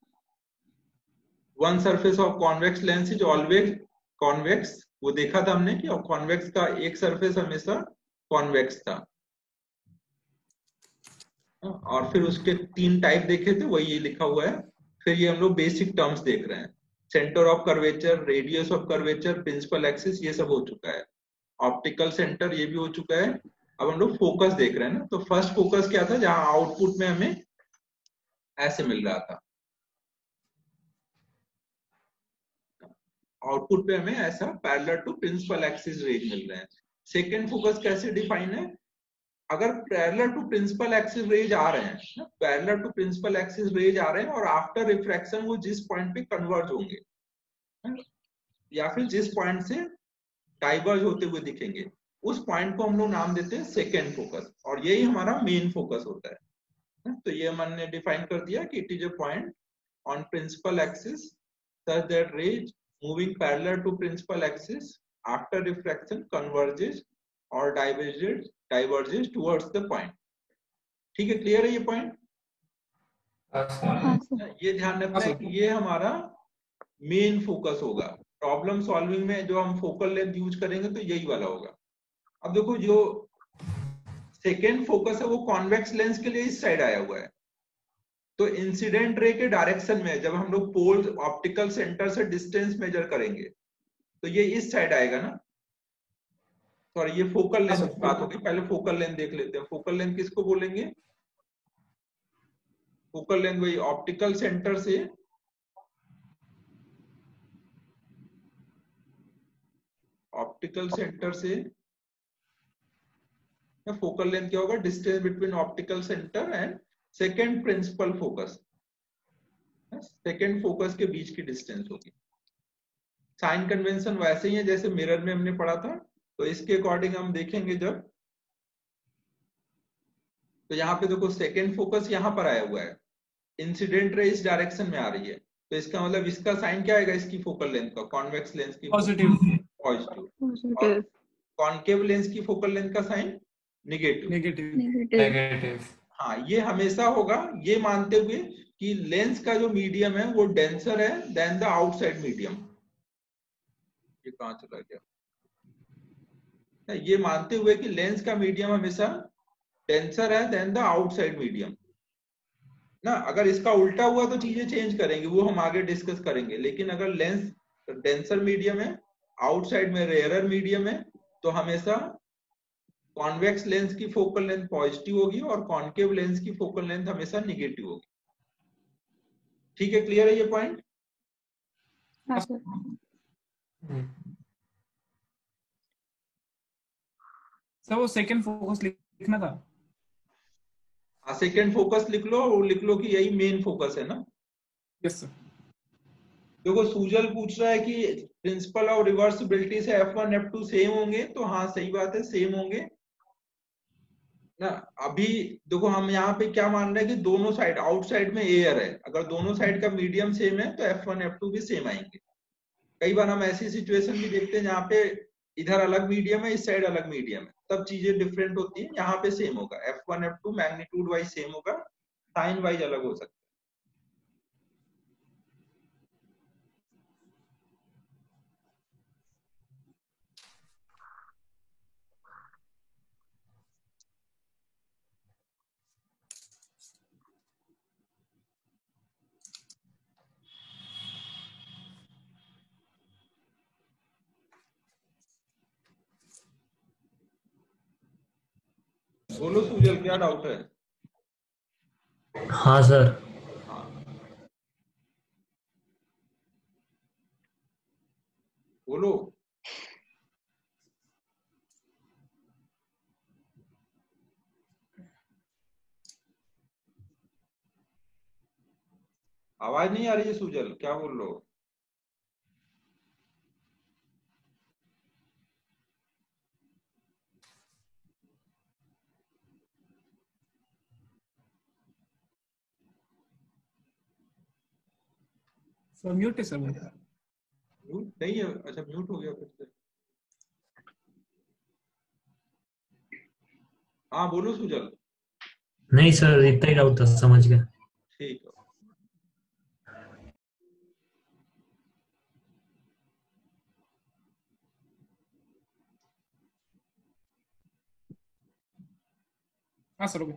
One surface of convex lens is always convex, वो देखा था हमने कि कॉन्वेक्स का एक सरफेस हमेशा कॉन्वेक्स था। और फिर उसके 3 टाइप देखे थे, वही ये लिखा हुआ है। फिर ये हम लोग बेसिक टर्म्स देख रहे हैं, centre of curvature, radius of curvature, principal axis, ये सब हो चुका है। ऑप्टिकल सेंटर ये भी हो चुका है। अब हम लोग फोकस देख रहे हैं ना, तो फर्स्ट फोकस क्या था, जहां आउटपुट में हमें ऐसे मिल रहा था, आउटपुट पे हमें ऐसा parallel to principal axis rays मिल रहे हैं। सेकेंड फोकस कैसे डिफाइन है, अगर parallel to principal axis rays आ रहे हैं, parallel to principal axis rays आ रहे हैं और आफ्टर रिफ्रैक्शन वो जिस पॉइंट पे कन्वर्ज होंगे या फिर जिस पॉइंट से डाइवर्ज होते हुए दिखेंगे, उस पॉइंट को हम लोग नाम देते हैं सेकेंड फोकस, और यही हमारा मेन फोकस होता है। तो ये हमने डिफाइन कर दिया कि it is a point on principal axis such that rays moving parallel to principal axis after refraction converges or diverges towards the point। ठीक है, क्लियर है ये पॉइंट? हाँ सर। ये ध्यान रखना है कि ये हमारा मेन फोकस होगा। प्रॉब्लम सॉल्विंग में जो हम फोकल लेंथ यूज करेंगे तो यही वाला होगा। अब देखो जो सेकेंड फोकस है वो कॉन्वेक्स लेंस के लिए इस साइड आया हुआ है, तो इंसिडेंट रे के डायरेक्शन में जब हम लोग पोल ऑप्टिकल सेंटर से डिस्टेंस मेजर करेंगे तो ये इस साइड आएगा ना। सॉरी, ये फोकल लेंथ की बात होगी, पहले फोकल लेंथ देख लेते हैं। फोकल लेंथ किसको बोलेंगे? फोकल लेंथ वही ऑप्टिकल सेंटर से फोकल लेंथ क्या होगा, distance between optical centre and second principal focus, second focus के बीच की डिस्टेंस होगी। साइन कन्वेंशन वैसे ही है जैसे मिरर में हमने पढ़ा था, तो इसके अकॉर्डिंग हम देखेंगे जब, तो यहाँ पे देखो सेकेंड फोकस यहाँ पर आया हुआ है, इंसिडेंट रे इस डायरेक्शन में आ रही है, तो इसका मतलब इसका साइन क्या आएगा, इसकी फोकल लेंथ का, कॉन्वेक्स लेंस की पॉजिटिव। पॉजिटिव, कॉन्केव लेंस की फोकल लेंथ का साइन नेगेटिव। नेगेटिव। हाँ, ये हमेशा होगा, ये मानते हुए कि लेंस का जो मीडियम है वो डेंसर है देन द आउटसाइड मीडियम। ये कहाँ चला गया? ये मानते हुए कि लेंस का मीडियम हमेशा डेंसर है देन द आउटसाइड मीडियम ना। अगर इसका उल्टा हुआ तो चीजें चेंज करेंगे, वो हम आगे डिस्कस करेंगे। लेकिन अगर लेंस डेंसर मीडियम है, आउटसाइड में रेयरर मीडियम है, तो हमेशा कॉन्वेक्स लेंस की फोकल लेंथ पॉजिटिव होगी और कॉन्केव लेंस की फोकल लेंथ हमेशा निगेटिव होगी। ठीक है, क्लियर है ये पॉइंट? हाँ सर। सर वो सेकंड फोकस लिखना था। हाँ, सेकेंड फोकस लिख लो, और लिख लो कि यही मेन फोकस है ना। Yes sir. देखो सूजल पूछ रहा है कि प्रिंसिपल और रिवर्सिबिलिटी से F1 F2 सेम होंगे, तो हाँ सही बात है, सेम होंगे ना। अभी देखो हम यहाँ पे क्या मान रहे हैं कि दोनों साइड, आउटसाइड में एयर है, अगर दोनों साइड का मीडियम सेम है तो F1 F2 भी सेम आएंगे। कई बार हम ऐसी सिचुएशन भी देखते हैं जहाँ पे इधर अलग मीडियम है, इस साइड अलग मीडियम है, तब चीजें डिफरेंट होती है। यहाँ पे सेम होगा, F1 F2 magnitude wise same होगा, साइन वाइज अलग हो सकता है। बोलो सुजल, क्या डाउट है? हाँ सर। हाँ, बोलो। आवाज नहीं आ रही है सुजल, क्या बोल रहे हो? सर म्यूट है सर वो। म्यूट नहीं है? अच्छा, म्यूट हो गया फिर से। हाँ बोलो सुजल। नहीं सर, इतना ही डाउट था, समझ गया। ठीक है। हाँ सर, ओके।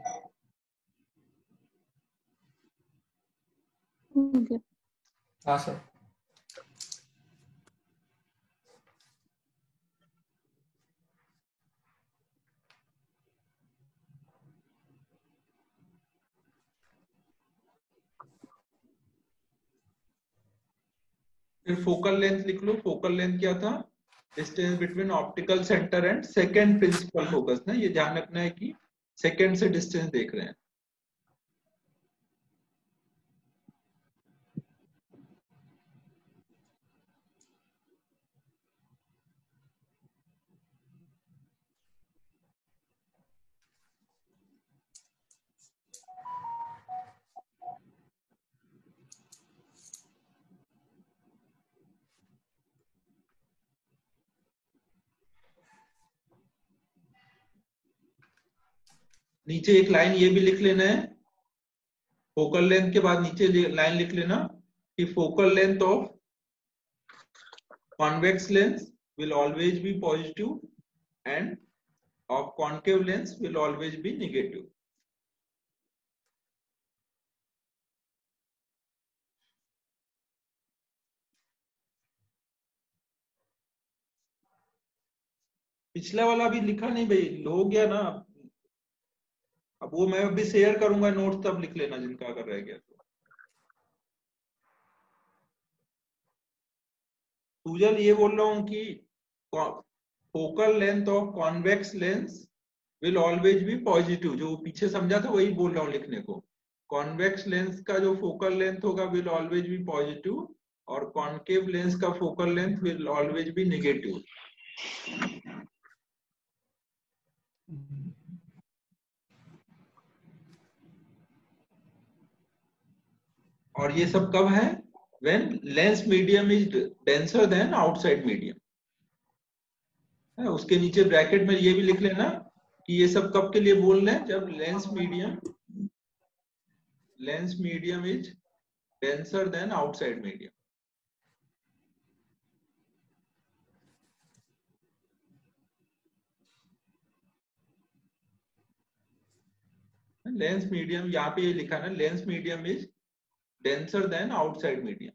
हो गया। हाँ सर। फिर फोकल लेंथ लिख लो। फोकल लेंथ क्या था? Distance between optical centre and second principal focus ना, ये ध्यान रखना है कि सेकंड से डिस्टेंस देख रहे हैं। नीचे एक लाइन ये भी लिख लेना है। फोकल लेंथ के बाद नीचे लाइन लिख लेना कि focal length of convex lens will always be positive and of concave lens will always be negative. पिछला वाला भी लिखा नहीं भाई, हो गया ना। अब वो मैं अभी शेयर करूंगा नोट्स, तब लिख लेना जिनका अगर रह गया तो। सुजल ये बोल रहा हूं कि focal length of convex lens will always be positive, जो पीछे समझा था वही बोल रहा हूँ लिखने को। कॉन्वेक्स लेंस का जो फोकल लेंथ होगा विल ऑलवेज बी पॉजिटिव, और कॉन्केव लेंस का focal length will always be negative. और ये सब कब है? when lens medium is denser than outside medium। उसके नीचे ब्रैकेट में ये भी लिख लेना कि ये सब कब के लिए बोल रहे हैं, जब lens medium is denser than outside medium। Lens medium यहाँ पे ये लिखा ना, lens medium is denser than outside medium।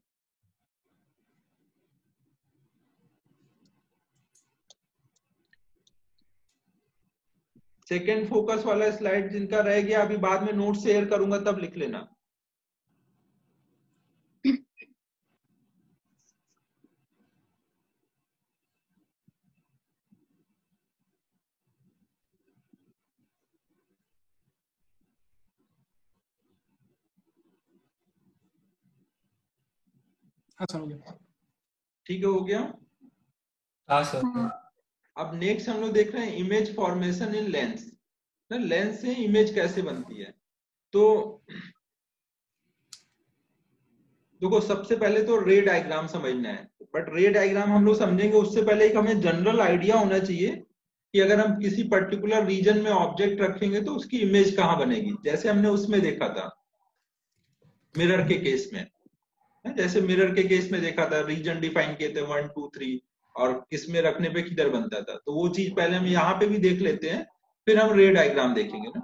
Second focus वाला स्लाइड जिनका रह गया अभी बाद में नोट शेयर करूंगा तब लिख लेना। हाँ सर, हो गया। ठीक है, हो गया। हाँ सर। हाँ। अब नेक्स्ट हम लोग देख रहे हैं इमेज फॉर्मेशन इन लेंस। ना लेंस से इमेज कैसे बनती है? तो देखो, सबसे पहले तो रे डायग्राम समझना है। बट रे डायग्राम हम लोग समझेंगे उससे पहले एक हमें जनरल आइडिया होना चाहिए कि अगर हम किसी पर्टिकुलर रीजन में ऑब्जेक्ट रखेंगे तो उसकी इमेज कहाँ बनेगी। जैसे हमने उसमें देखा था मिरर के केस में, जैसे मिरर के केस में देखा था, रीजन डिफाइन किए थे 1 2 3, और किस में रखने पे किधर बनता था। तो वो चीज पहले हम यहाँ पे भी देख लेते हैं, फिर हम रे डायग्राम देखेंगे ना।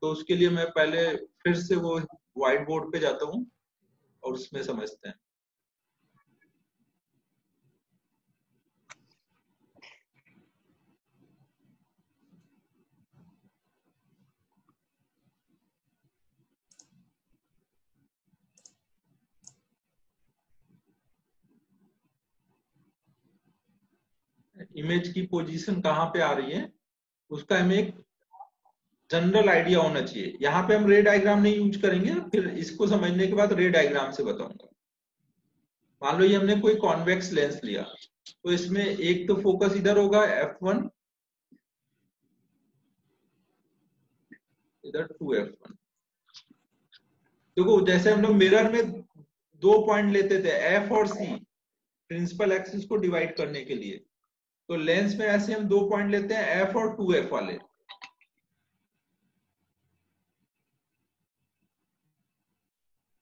तो उसके लिए मैं पहले फिर से वो व्हाइट बोर्ड पे जाता हूँ और उसमें समझते हैं। इमेज की पोजीशन कहाँ पे आ रही है उसका हमें एक जनरल आइडिया होना चाहिए। यहाँ पे हम रे डायग्राम नहीं यूज करेंगे, फिर इसको समझने के बाद रे डायग्राम से बताऊंगा। मान लो ये हमने कोई कॉन्वेक्स लेंस लिया, तो इसमें एक तो फोकस इधर होगा f1, इधर 2f1। देखो जैसे हम लोग मिरर में 2 पॉइंट लेते थे f और c प्रिंसिपल एक्सिस को डिवाइड करने के लिए, तो लेंस में ऐसे हम 2 पॉइंट लेते हैं f और 2f वाले।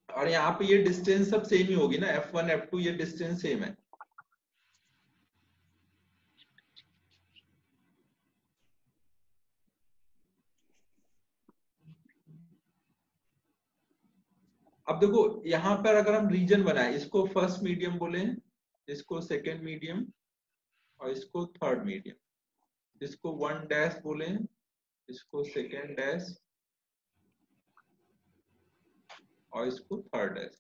और यहाँ पे ये डिस्टेंस सब सेम ही होगी ना, f1 f2 ये डिस्टेंस सेम है। अब देखो यहाँ पर अगर हम रीजन बनाए, इसको फर्स्ट मीडियम बोले, इसको सेकेंड मीडियम और इसको थर्ड मीडियम, इसको 1 डैश बोले, इसको सेकेंड डैश और इसको थर्ड डैश।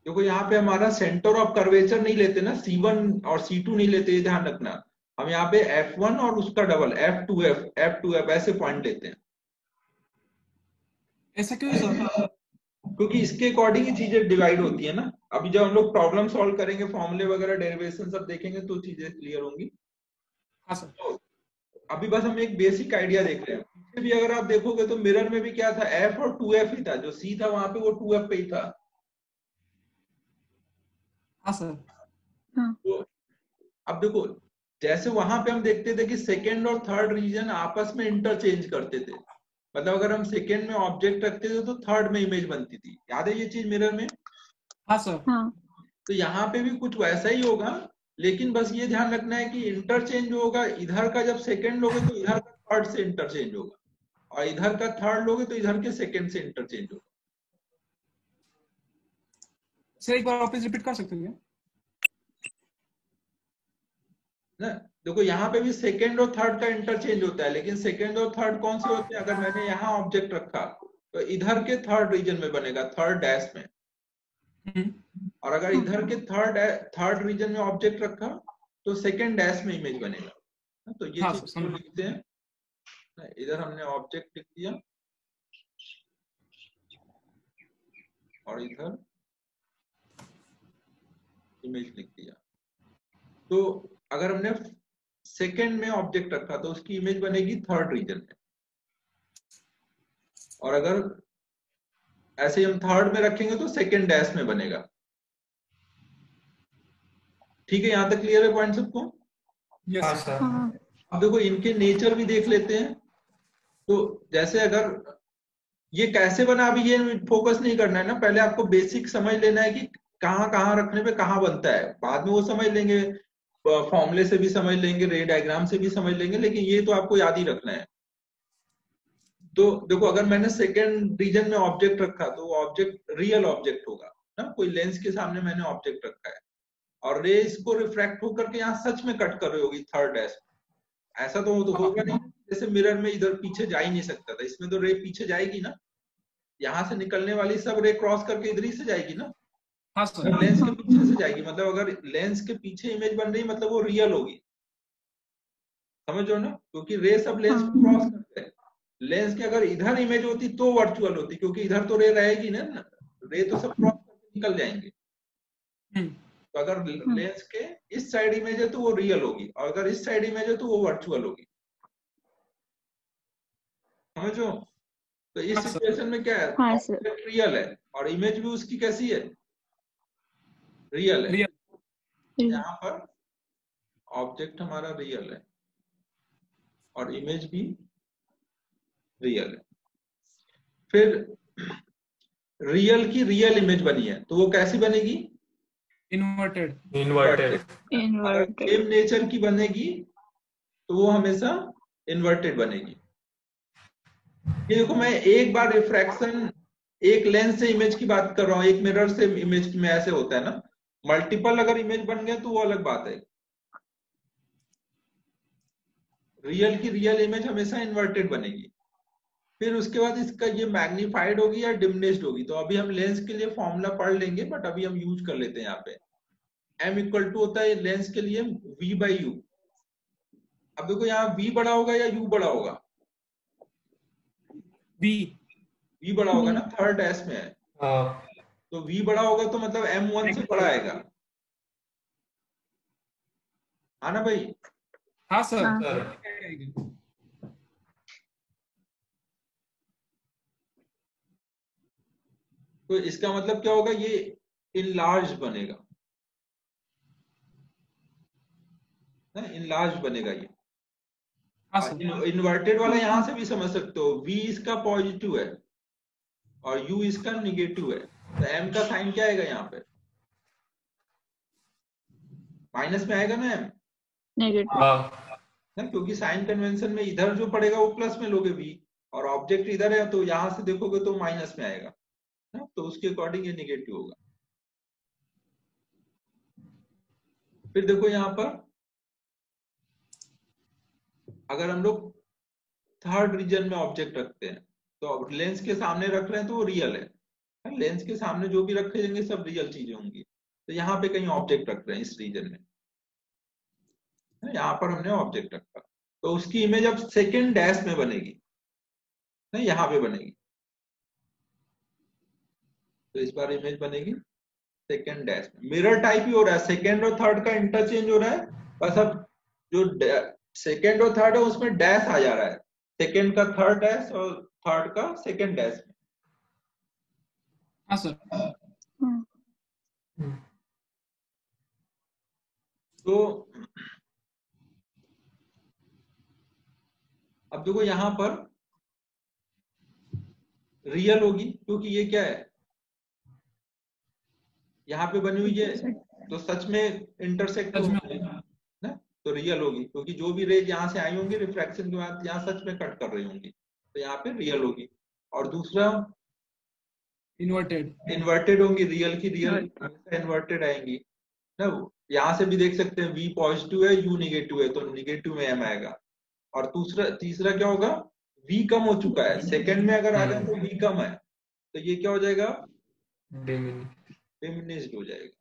देखो यहाँ पे हमारा सेंटर ऑफ कर्वेचर नहीं लेते ना, C1 और C2 नहीं लेते, ये ध्यान रखना। हम यहाँ पे F1 और उसका डबल F2F ऐसे पॉइंट लेते हैं। ऐसा क्यों है सर? क्योंकि इसके अकॉर्डिंग ही चीजें डिवाइड होती है ना। अभी जब हम लोग प्रॉब्लम सॉल्व करेंगे, फॉर्मूले वगैरह डेरिवेशन सब देखेंगे तो चीजें क्लियर होंगी। हाँ सर। तो अभी बस हम एक बेसिक आइडिया देख रहे हैं। पीछे भी अगर आप देखोगे तो मिरर में भी क्या था, F और 2F ही था, जो C था वहां पे वो 2F पे ही था। हाँ सर। तो अब देखो जैसे वहां पे हम देखते थे कि सेकेंड और थर्ड रीजन आपस में इंटरचेंज करते थे, मतलब अगर हम सेकेंड में ऑब्जेक्ट रखते थे तो थर्ड में इमेज बनती थी। याद है ये चीज मिरर में? हाँ सर। तो यहाँ पे भी कुछ वैसा ही होगा, लेकिन बस ये ध्यान रखना है कि इंटरचेंज होगा, इधर का जब सेकेंड लोगे तो इधर का थर्ड से इंटरचेंज होगा, और इधर का थर्ड लोगे तो इधर के सेकेंड से इंटरचेंज होगा। सर एक बार वापस रिपीट कर सकते हैं क्या? ना देखो यहाँ पे भी सेकेंड और थर्ड का इंटरचेंज होता है, लेकिन सेकेंड और थर्ड कौन से होते हैं? अगर मैंने यहाँ ऑब्जेक्ट रखा तो इधर के थर्ड रीजन में बनेगा, थर्ड डैश में, और अगर इधर के थर्ड रीजन में ऑब्जेक्ट रखा तो सेकेंड डैश में इमेज बनेगा। तो ये चीज तो लिखते हैं, इधर हमने ऑब्जेक्ट लिख दिया और इधर इमेज लिख दिया। तो अगर हमने सेकेंड में ऑब्जेक्ट रखा तो उसकी इमेज बनेगी थर्ड रीजन में, और अगर ऐसे हम थर्ड में रखेंगे तो सेकेंड डैश में बनेगा। ठीक है, यहां तक क्लियर है पॉइंट सबको? हाँ सर। अब देखो इनके नेचर भी देख लेते हैं। तो जैसे अगर ये कैसे बना, अभी ये फोकस नहीं करना है ना, पहले आपको बेसिक समझ लेना है कि कहाँ कहाँ रखने पे कहाँ बनता है, बाद में वो समझ लेंगे, फॉर्मूले से भी समझ लेंगे, रे डायग्राम से भी समझ लेंगे, लेकिन ये तो आपको याद ही रखना है। तो देखो अगर मैंने सेकेंड रीजन में ऑब्जेक्ट रखा तो ऑब्जेक्ट रियल ऑब्जेक्ट होगा ना, कोई लेंस के सामने मैंने ऑब्जेक्ट रखा है और रे इसको रिफ्रैक्ट होकर के यहाँ सच में कट कर रही होगी थर्ड डैश। ऐसा तो होगा नहीं, जैसे मिरर में इधर पीछे जा ही नहीं सकता था, इसमें तो रे पीछे जाएगी ना, यहाँ से निकलने वाली सब रे क्रॉस करके इधर ही से जाएगी ना। हाँ सर। लेंस के पीछे से जाएगी, मतलब अगर लेंस के पीछे इमेज बन रही मतलब वो रियल होगी, समझो ना, क्योंकि रे सब लेंस को क्रॉस करते हैं। लेंस के अगर इधर इमेज होती तो वर्चुअल होती, क्योंकि इधर तो रे रहेगी ना, रे तो सब क्रॉस करके निकल जाएंगे। तो अगर लेंस के इस साइड इमेज है तो वो रियल होगी, और अगर इस साइड इमेज है तो वो वर्चुअल होगी, समझो। तो इस सिचुएशन में क्या है, ऑब्जेक्ट रियल है और इमेज भी उसकी कैसी है, रियल है। यहाँ पर ऑब्जेक्ट हमारा रियल है और इमेज भी रियल है। फिर रियल की रियल इमेज बनी है तो वो कैसी बनेगी, इन्वर्टेड। सेम नेचर की बनेगी तो वो हमेशा इन्वर्टेड बनेगी। ये देखो मैं एक बार रिफ्रैक्शन एक लेंस से इमेज की बात कर रहा हूँ, एक मिरर से इमेज में ऐसे होता है ना, मल्टीपल अगर इमेज बन गया तो वो अलग बात है। रियल की रियल इमेज हमेशा इन्वर्टेड बनेगी। फिर उसके बाद इसका ये मैग्नीफाइड होगी या डिमिनिश्ड होगी, तो अभी हम लेंस के लिए फॉर्मूला पढ़ लेंगे, बट अभी हम यूज कर लेते हैं यहाँ पे। m इक्वल टू होता है लेंस के लिए v बाई यू। अब देखो यहाँ v बड़ा होगा या u बड़ा होगा? बी। v बड़ा होगा ना, थर्ड एस में है, हाँ तो v बड़ा होगा तो मतलब m1 से बड़ा आएगा, हाँ ना भाई? हाँ सर। हाँ। सर। तो इसका मतलब क्या होगा, ये इनलार्ज बनेगा, इनलार्ज बनेगा ये। हाँ सर। इन्वर्टेड वाला यहां से भी समझ सकते हो, v इसका पॉजिटिव है और u इसका निगेटिव है, तो m का साइन क्या आएगा यहाँ पे? माइनस में आएगा ना m, नेगेटिव। हाँ ना, क्योंकि साइन कन्वेंशन में इधर जो पड़ेगा वो प्लस में लोगे v, और ऑब्जेक्ट इधर है तो यहां से देखोगे तो माइनस में आएगा ना, तो उसके अकॉर्डिंग ये निगेटिव होगा। फिर देखो यहाँ पर अगर हम लोग थर्ड रीजन में ऑब्जेक्ट रखते हैं, तो लेंस के सामने रख रहे हैं तो वो रियल है, लेंस के सामने जो भी रखे जाएंगे सब रियल चीजें होंगी। तो यहाँ पे कहीं ऑब्जेक्ट रख रहे हैं इस रीजन में, यहाँ पर हमने ऑब्जेक्ट रखा, तो उसकी इमेज अब सेकेंड डैश में बनेगी, नहीं यहाँ पे बनेगी, तो इस बार इमेज बनेगी सेकेंड डैश में। मिरर टाइप ही हो रहा है, सेकेंड और थर्ड का इंटरचेंज हो रहा है, बस अब जो सेकेंड और थर्ड है उसमें डैश आ जा रहा है, सेकेंड का थर्ड डैश और थर्ड का सेकेंड डैश में। हाँ सर। तो अब देखो यहां पर रियल होगी, क्योंकि ये क्या है, यहाँ पे बनी हुई है तो सच में इंटरसेक्ट ना, तो रियल होगी, क्योंकि जो भी रेज यहाँ से आई होंगी रिफ्रैक्शन के बाद यहाँ सच में कट कर रही होंगी, तो यहाँ पे रियल होगी। और दूसरा इन्वर्टेड होंगी, रियल की रियल इन्वर्टेड आएंगी ना, यहाँ से भी देख सकते हैं v पॉजिटिव है u निगेटिव है, तो निगेटिव में m आएगा। और तीसरा क्या होगा, v कम हो चुका है, सेकंड में अगर आ जाए तो v कम है, तो ये क्या हो जाएगा, डिमिनिश्ड हो जाएगा।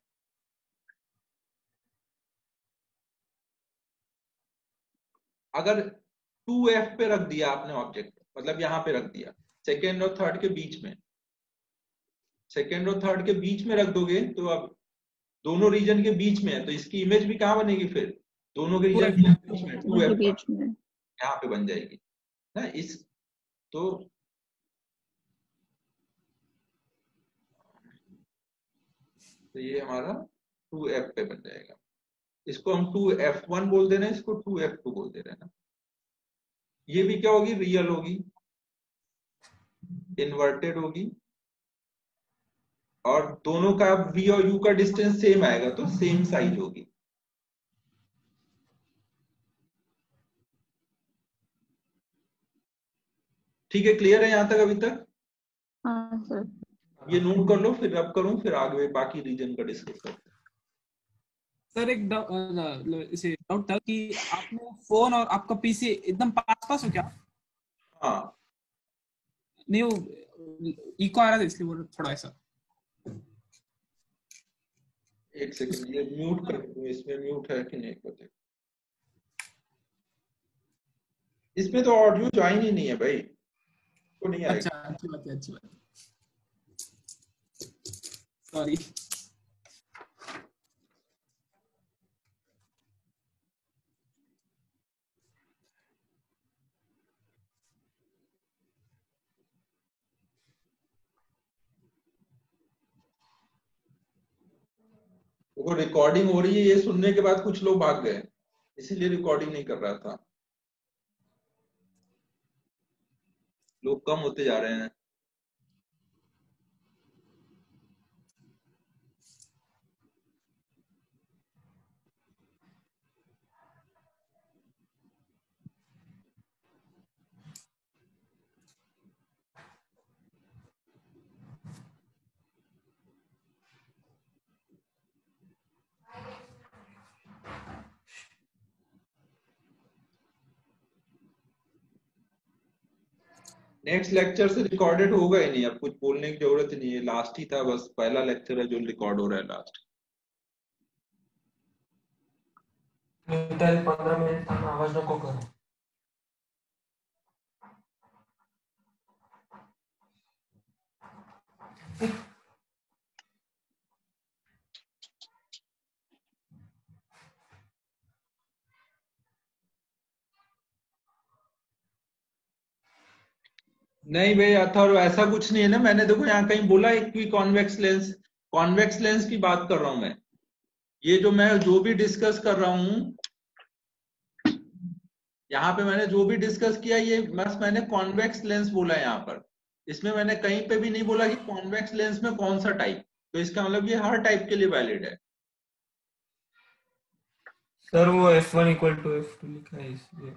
अगर 2f पे रख दिया आपने ऑब्जेक्ट, मतलब यहाँ पे रख दिया सेकेंड और थर्ड के बीच में, सेकेंड और थर्ड के बीच में रख दोगे तो अब दोनों रीजन के बीच में है, तो इसकी इमेज भी कहाँ बनेगी फिर, दोनों के रीजन के बीच में 2f यहाँ पे बन जाएगी ना। इस तो ये हमारा 2f पे बन जाएगा, इसको हम 2f1 बोल दे रहे हैं, इसको 2f2 बोल दे रहे हैं ना। ये भी क्या होगी, रियल होगी, इन्वर्टेड होगी, और दोनों का v और u का डिस्टेंस सेम आएगा, तो सेम साइज होगी। ठीक है, क्लियर है यहाँ तक अभी तक? हाँ सर। ये नोट कर लो, फिर अब करूं, फिर आगे बाकी रीजन का डिस्कस करते हैं। सर एक डाउट था कि आपने फोन और आपका पीसी एकदम पास हो क्या? हाँ, नहीं वो इको आ रहा था इसलिए बोल थोड़ा ऐसा। एक सेकंड, ये म्यूट कर दूं, इसमें म्यूट है कि नहीं पता। इसमें तो ऑडियो ज्वाइन ही नहीं है भाई, तो नहीं आएगा। अच्छा, अच्छी बात है, अच्छी बात है, सॉरी। वो रिकॉर्डिंग हो रही है, ये सुनने के बाद कुछ लोग भाग गए, इसीलिए रिकॉर्डिंग नहीं कर रहा था। लोग कम होते जा रहे हैं। नेक्स्ट लेक्चर से रिकॉर्डेड होगा ही नहीं, अब कुछ बोलने की जरूरत ही नहीं है, लास्ट ही था, बस पहला लेक्चर है जो रिकॉर्ड हो रहा है लास्ट। मिताली 15 मिनिट थांब, आवाज नको करू. नहीं भाई अथर्व, ऐसा कुछ नहीं है ना। मैंने देखो यहाँ कहीं बोला इक्वी कॉन्वेक्स लेंस की बात कर रहा हूं मैं। ये जो मैं जो भी डिस्कस कर रहा हूं यहाँ पे, मैंने जो भी डिस्कस किया ये बस मैंने कॉन्वेक्स लेंस बोला है यहाँ पर। इसमें मैंने कहीं पे भी नहीं बोला कि कॉन्वेक्स लेंस में कौन सा टाइप। तो इसका मतलब ये हर टाइप के लिए वैलिड है। सर वो F1 इक्वल टू F2 लिखा है इसलिए.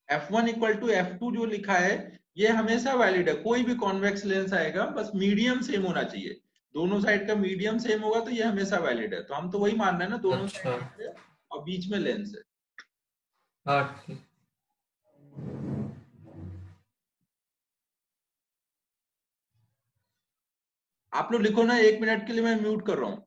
F1 इक्वल टू F2 जो लिखा है ये हमेशा वैलिड है। कोई भी कॉन्वेक्स लेंस आएगा बस मीडियम सेम होना चाहिए। दोनों साइड का मीडियम सेम होगा तो ये हमेशा वैलिड है। तो हम तो वही मान रहे हैं ना, दोनों अच्छा. साइड है और बीच में लेंस है। हाँ ठीक. आप लोग लिखो ना, 1 मिनट के लिए मैं म्यूट कर रहा हूँ।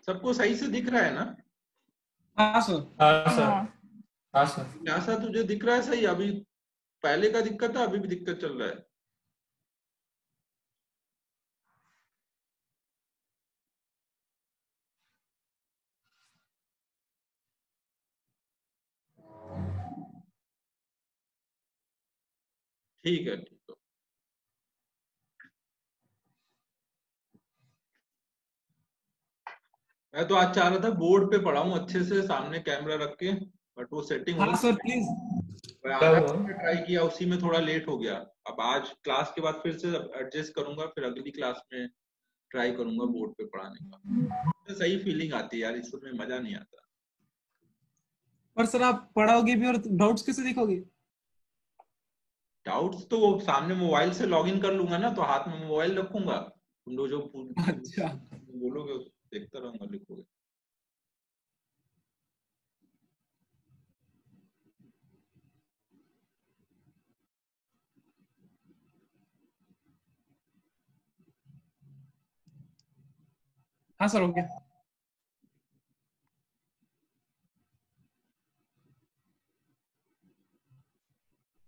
सबको सही से दिख रहा है ना? हाँ सर. हाँ सर. हाँ हाँ सर. ऐसा तुझे दिख रहा है सही? अभी पहले का दिक्कत है, अभी भी दिक्कत चल रहा है? ठीक है, ठीक है। मैं तो आज चाह रहा था बोर्ड पे पढ़ाऊं अच्छे से सामने कैमरा रख के, बट वो सेटिंग हाँ हो सर प्लीज. मैं आधा घंटा ट्राई किया, उसी में थोड़ा लेट हो गया। अब आज क्लास के बाद फिर से एडजस्ट करूंगा, फिर अगली क्लास में ट्राई करूंगा बोर्ड पे पढ़ाने का। तो सही फीलिंग आती है यार, इसमें मजा नहीं आता। पर सर आप पढ़ाओगे भी और डाउट्स कैसे देखोगे? डाउट्स तो वो सामने मोबाइल से लॉगिन कर लूंगा ना, तो हाथ में मोबाइल रखूंगा, तुम लोग जो अच्छा. बोलोगे देखता रहूंगा, लिखोगे। हाँ सर हो गया.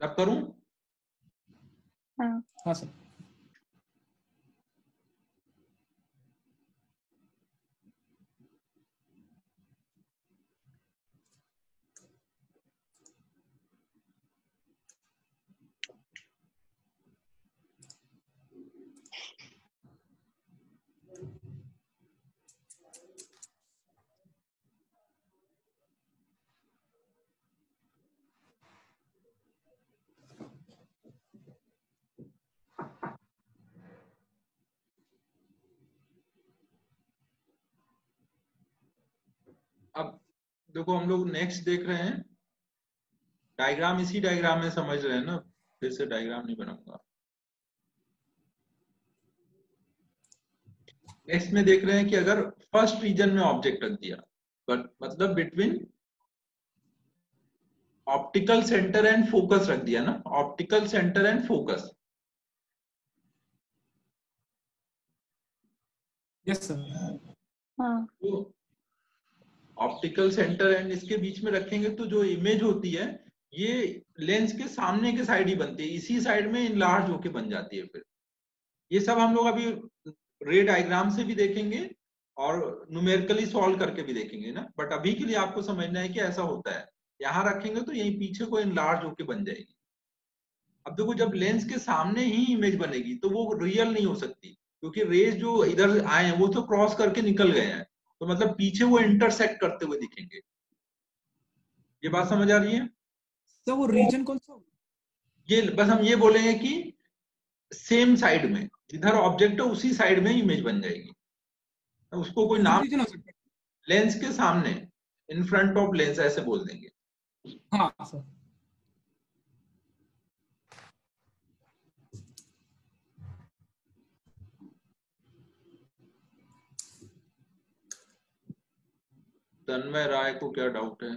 अब करूं? हाँ हाँ सर. अब देखो हम लोग नेक्स्ट देख रहे हैं डायग्राम। इसी डायग्राम में समझ रहे हैं ना, फिर से डायग्राम नहीं बनाऊंगा। नेक्स्ट में देख रहे हैं कि अगर फर्स्ट रीजन में ऑब्जेक्ट रख दिया, बट मतलब between optical centre and focus रख दिया ना, optical centre and focus. Yes sir. हाँ तो ऑप्टिकल सेंटर एंड इसके बीच में रखेंगे तो जो इमेज होती है ये लेंस के सामने के साइड ही बनती है, इसी साइड में इनलार्ज होके बन जाती है। फिर ये सब हम लोग अभी रे डायग्राम से भी देखेंगे और न्यूमेरिकली सॉल्व करके भी देखेंगे ना, बट अभी के लिए आपको समझना है कि ऐसा होता है। यहाँ रखेंगे तो यही पीछे को इनलार्ज होके बन जाएगी। अब देखो जब लेंस के सामने ही इमेज बनेगी तो वो रियल नहीं हो सकती, क्योंकि रेज जो इधर आए हैं वो तो क्रॉस करके निकल गए हैं, तो मतलब पीछे वो इंटरसेक्ट करते हुए दिखेंगे। ये बात समझ आ रही है? सर वो रीजन कौन सा? ये बस हम ये बोलेंगे कि सेम साइड में, जिधर ऑब्जेक्ट है उसी साइड में इमेज बन जाएगी। उसको कोई नाम, रीजन हो सकता है। लेंस के सामने, इन फ्रंट ऑफ लेंस ऐसे बोल देंगे। हाँ सर। तन्मय राय को क्या डाउट है?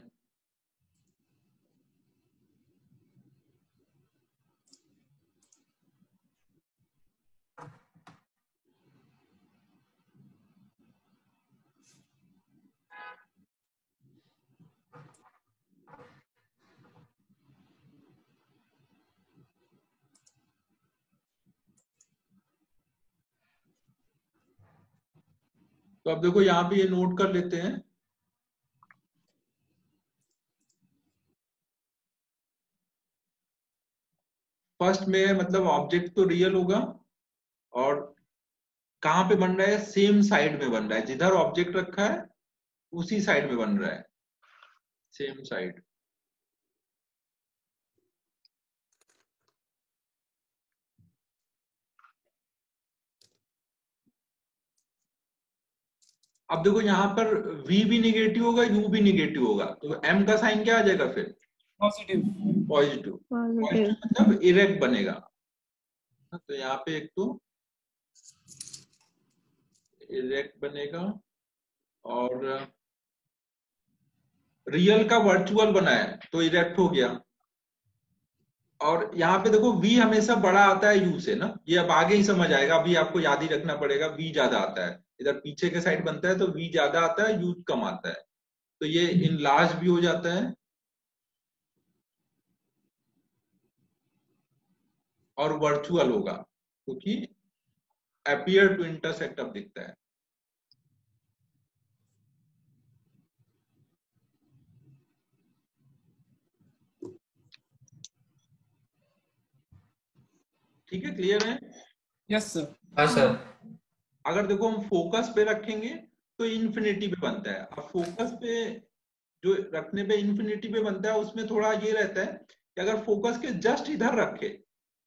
तो अब देखो यहाँ पे ये नोट कर लेते हैं। फर्स्ट में मतलब ऑब्जेक्ट तो रियल होगा, और कहां पे बन रहा है? सेम साइड में बन रहा है, जिधर ऑब्जेक्ट रखा है उसी साइड में बन रहा है, सेम साइड। अब देखो यहाँ पर v भी निगेटिव होगा, u भी निगेटिव होगा, तो m का साइन क्या आ जाएगा फिर? पॉजिटिव। पॉजिटिव। पॉजिटिव। पॉजिटिव मतलब इरेक्ट बनेगा। तो यहाँ पे एक तो इरेक्ट बनेगा, और रियल का वर्चुअल बना है तो इरेक्ट हो गया। और यहाँ पे देखो v हमेशा बड़ा आता है u से ना, ये अब आगे ही समझ आएगा, अभी आपको याद ही रखना पड़ेगा। v ज्यादा आता है, इधर पीछे के साइड बनता है तो v ज्यादा आता है, u कम आता है, तो ये इनलार्ज भी हो जाता है और वर्चुअल होगा, क्योंकि अपीयर टू इंटरसेक्ट अब दिखता है। ठीक है, क्लियर है? Yes sir. हाँ सर। अगर देखो हम फोकस पे रखेंगे तो इन्फिनिटी पे बनता है। अब फोकस पे जो रखने पे इन्फिनिटी पे बनता है, उसमें थोड़ा ये रहता है कि अगर फोकस के जस्ट इधर रखे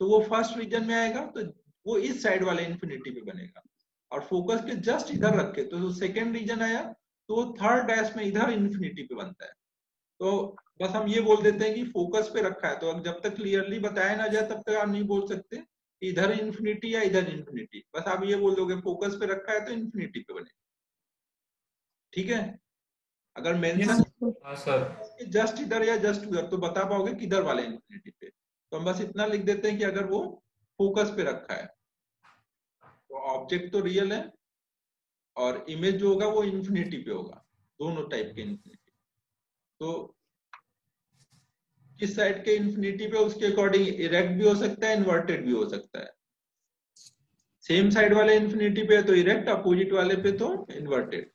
तो वो फर्स्ट रीजन में आएगा, तो वो इस साइड वाले इन्फिनिटी पे बनेगा, और फोकस के जस्ट इधर रखे तो सेकेंड रीजन आया तो वो थर्ड डैश में इधर इन्फिनिटी पे बनता है। तो बस हम ये बोल देते हैं कि फोकस पे रखा है, तो जब तक क्लियरली बताया ना जाए तब तक आप नहीं बोल सकते इधर इन्फिनिटी या इधर इन्फिनिटी, बस आप ये बोल दोगे फोकस पे रखा है तो इन्फिनिटी पे बनेगा। ठीक है? अगर मेंशन हाँ सर। जस्ट इधर या जस्ट उधर तो बता पाओगे किधर वाले इन्फिनिटी पे, तो हम बस इतना लिख देते हैं कि अगर वो फोकस पे रखा है तो ऑब्जेक्ट तो रियल है और इमेज जो होगा वो इन्फिनिटी पे होगा, दोनों टाइप के इन्फिनिटी। तो किस साइड के इन्फिनिटी पे उसके अकॉर्डिंग इरेक्ट भी हो सकता है, इन्वर्टेड भी हो सकता है। सेम साइड वाले इन्फिनिटी पे तो इरेक्ट, अपोजिट वाले पे तो इन्वर्टेड।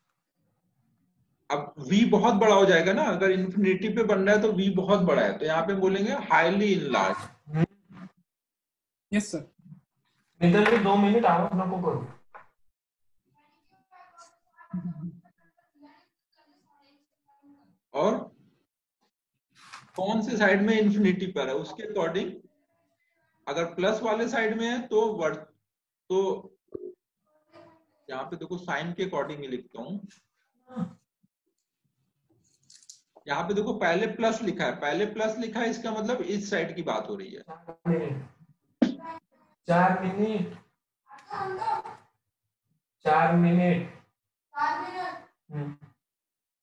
अब v बहुत बड़ा हो जाएगा ना, अगर इन्फिनिटी पे बन रहा है तो v बहुत बड़ा है, तो यहाँ पे बोलेंगे हाईली इनलार्ज। Yes sir. निकल के 2 मिनट आवाज नको करू। और कौन से साइड में इन्फिनिटी पर है उसके अकॉर्डिंग, अगर प्लस वाले साइड में है तो तो यहाँ पे देखो साइन के अकॉर्डिंग ही लिखता हूं। यहाँ पे देखो पहले प्लस लिखा है, पहले प्लस लिखा है, इसका मतलब इस साइड की बात हो रही है। 4 मिनट 4 मिनट।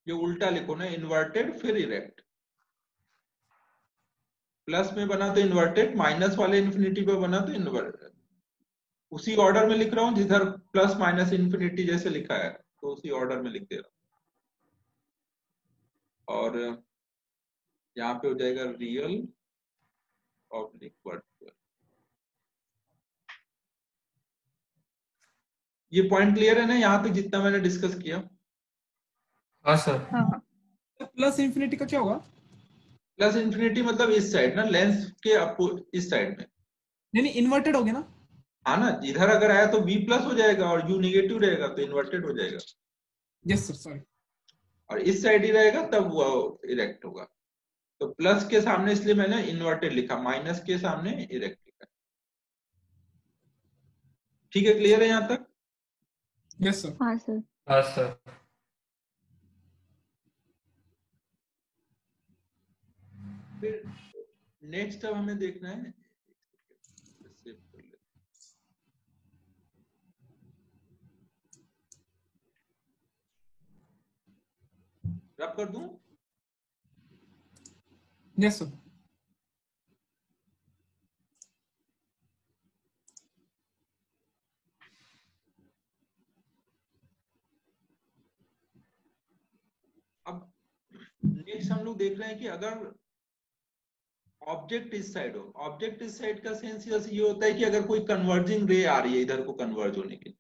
ये उल्टा लिखो ना, इन्वर्टेड फिर इरेक्ट। प्लस में बना तो इन्वर्टेड, माइनस वाले इन्फिनिटी पे बना तो इन्वर्टेड। उसी ऑर्डर में लिख रहा हूं जिधर प्लस माइनस इन्फिनिटी जैसे लिखा है, तो उसी ऑर्डर में लिख दे रहा हूं। और यहाँ पे हो जाएगा रियल ऑब्लिक वर्चुअल। ये पॉइंट क्लियर है ना यहाँ तक जितना मैंने डिस्कस किया? हाँ सर। हाँ प्लस इंफिनिटी का क्या होगा? प्लस इंफिनिटी मतलब इस साइड ना, लेंस के इस साइड में। नहीं नहीं, इन्वर्टेड हो गया ना? हाँ ना, इधर अगर आया तो v प्लस हो जाएगा और u नेगेटिव रहेगा तो इन्वर्टेड हो जाएगा, यस सर, सॉरी। और इस साइड ही रहेगा तब वो इरेक्ट होगा। तो प्लस के सामने इसलिए मैंने इन्वर्टेड लिखा, माइनस के सामने इरेक्ट लिखा। ठीक है, क्लियर है यहाँ तक? Yes sir. हाँ सर। हाँ सर। फिर नेक्स्ट अब हमें देखना है, सेव कर लेते हैं। रब कर दूं? Yes sir. अब नेक्स्ट हम लोग देख रहे हैं कि अगर ऑब्जेक्ट इस साइड हो, ऑब्जेक्ट इस साइड का सेंस ये होता है कि अगर कोई कन्वर्जिंग रे आ रही है इधर को कन्वर्ज होने के लिए,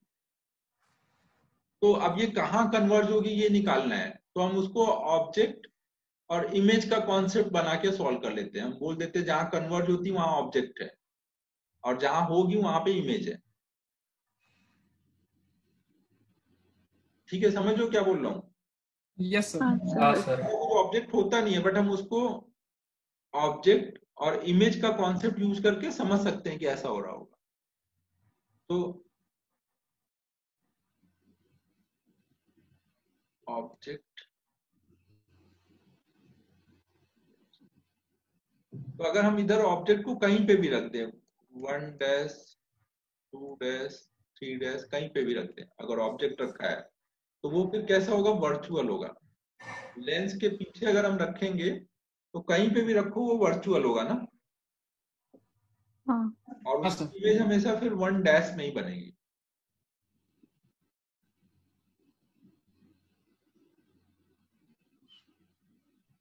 तो अब ये कहाँ कन्वर्ज होगी ये निकालना है। तो हम उसको ऑब्जेक्ट और इमेज का कॉन्सेप्ट बना के सॉल्व कर लेते हैं। हम बोल देते हैं जहां कन्वर्ज होती वहां ऑब्जेक्ट है और जहां होगी वहां पे इमेज है। ठीक है, समझ लो क्या बोल रहा हूँ? Yes sir. हाँ हाँ सर। सर। वो ऑब्जेक्ट होता नहीं है बट हम उसको ऑब्जेक्ट और इमेज का कॉन्सेप्ट यूज करके समझ सकते हैं कि ऐसा हो रहा होगा। तो ऑब्जेक्ट, तो अगर हम इधर ऑब्जेक्ट को कहीं पे भी रख दें, 1 डैश 2 डैश 3 डैश कहीं पे भी रख दें, अगर ऑब्जेक्ट रखा है तो वो फिर कैसा होगा? वर्चुअल होगा। लेंस के पीछे अगर हम रखेंगे तो कहीं पे भी रखो वो वर्चुअल होगा ना, हाँ और हाँ उसकी सर। इमेज हमेशा फिर 1 डैश में ही बनेगी।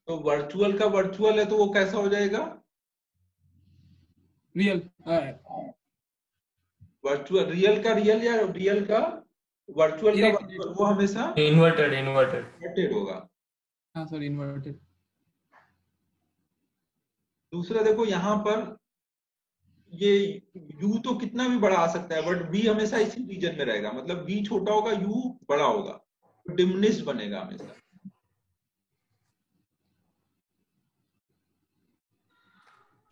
तो वर्चुअल का वर्चुअल है तो वो कैसा हो जाएगा? रियल। वर्चुअल, रियल का रियल या रियल का वर्चुअल का इरेक्ट। वर्चुअल, वो हमेशा इन्वर्टेड इन्वर्टेड। इन्वर्टेड होगा। हाँ सर, इन्वर्टेड। दूसरा देखो यहाँ पर ये u तो कितना भी बड़ा आ सकता है बट v हमेशा इसी रीजन में रहेगा, मतलब v छोटा होगा u बड़ा होगा, तो डिमिनिश्ड बनेगा हमेशा।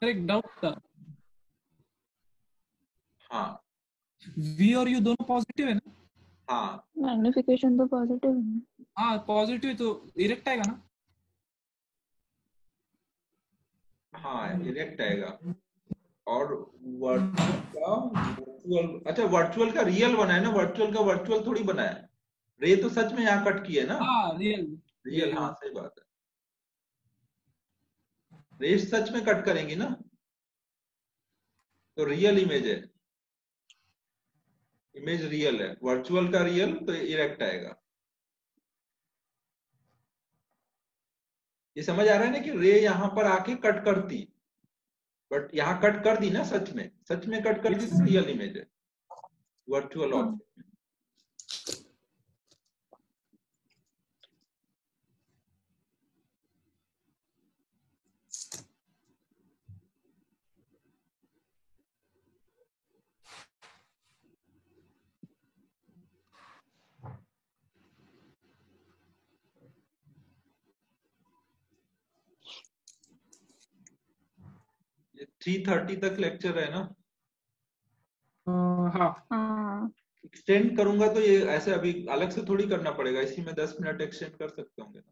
सर एक डाउट था, हाँ वी और यू दोनों पॉजिटिव है ना? हाँ मैग्निफिकेशन तो पॉजिटिव है ना? हाँ पॉजिटिव, तो इरेक्ट आएगा ना? हाँ, इरेक्ट आएगा। और वर्चुअल का वर्चुअल, अच्छा वर्चुअल का रियल बना है ना, वर्चुअल का वर्चुअल थोड़ी बना है। रे तो सच में यहाँ कट की है ना, हाँ रियल। रियल, हाँ सही बात है। रे सच में कट करेंगी ना, तो रियल इमेज है, इमेज रियल है। वर्चुअल का रियल तो इरेक्ट आएगा। ये समझ आ रहा है ना कि रे यहाँ पर आके कट करती, बट यहाँ कट कर दी ना, सच में कट कर दी तो रियल इमेज है, वर्चुअल हाँ ऑब्जेक्ट। ये 3:30 तक लेक्चर है ना, हाँ। हाँ एक्सटेंड करूंगा तो ये ऐसे अभी अलग से थोड़ी करना पड़ेगा, इसी में 10 मिनट एक्सटेंड कर सकते होंगे ना।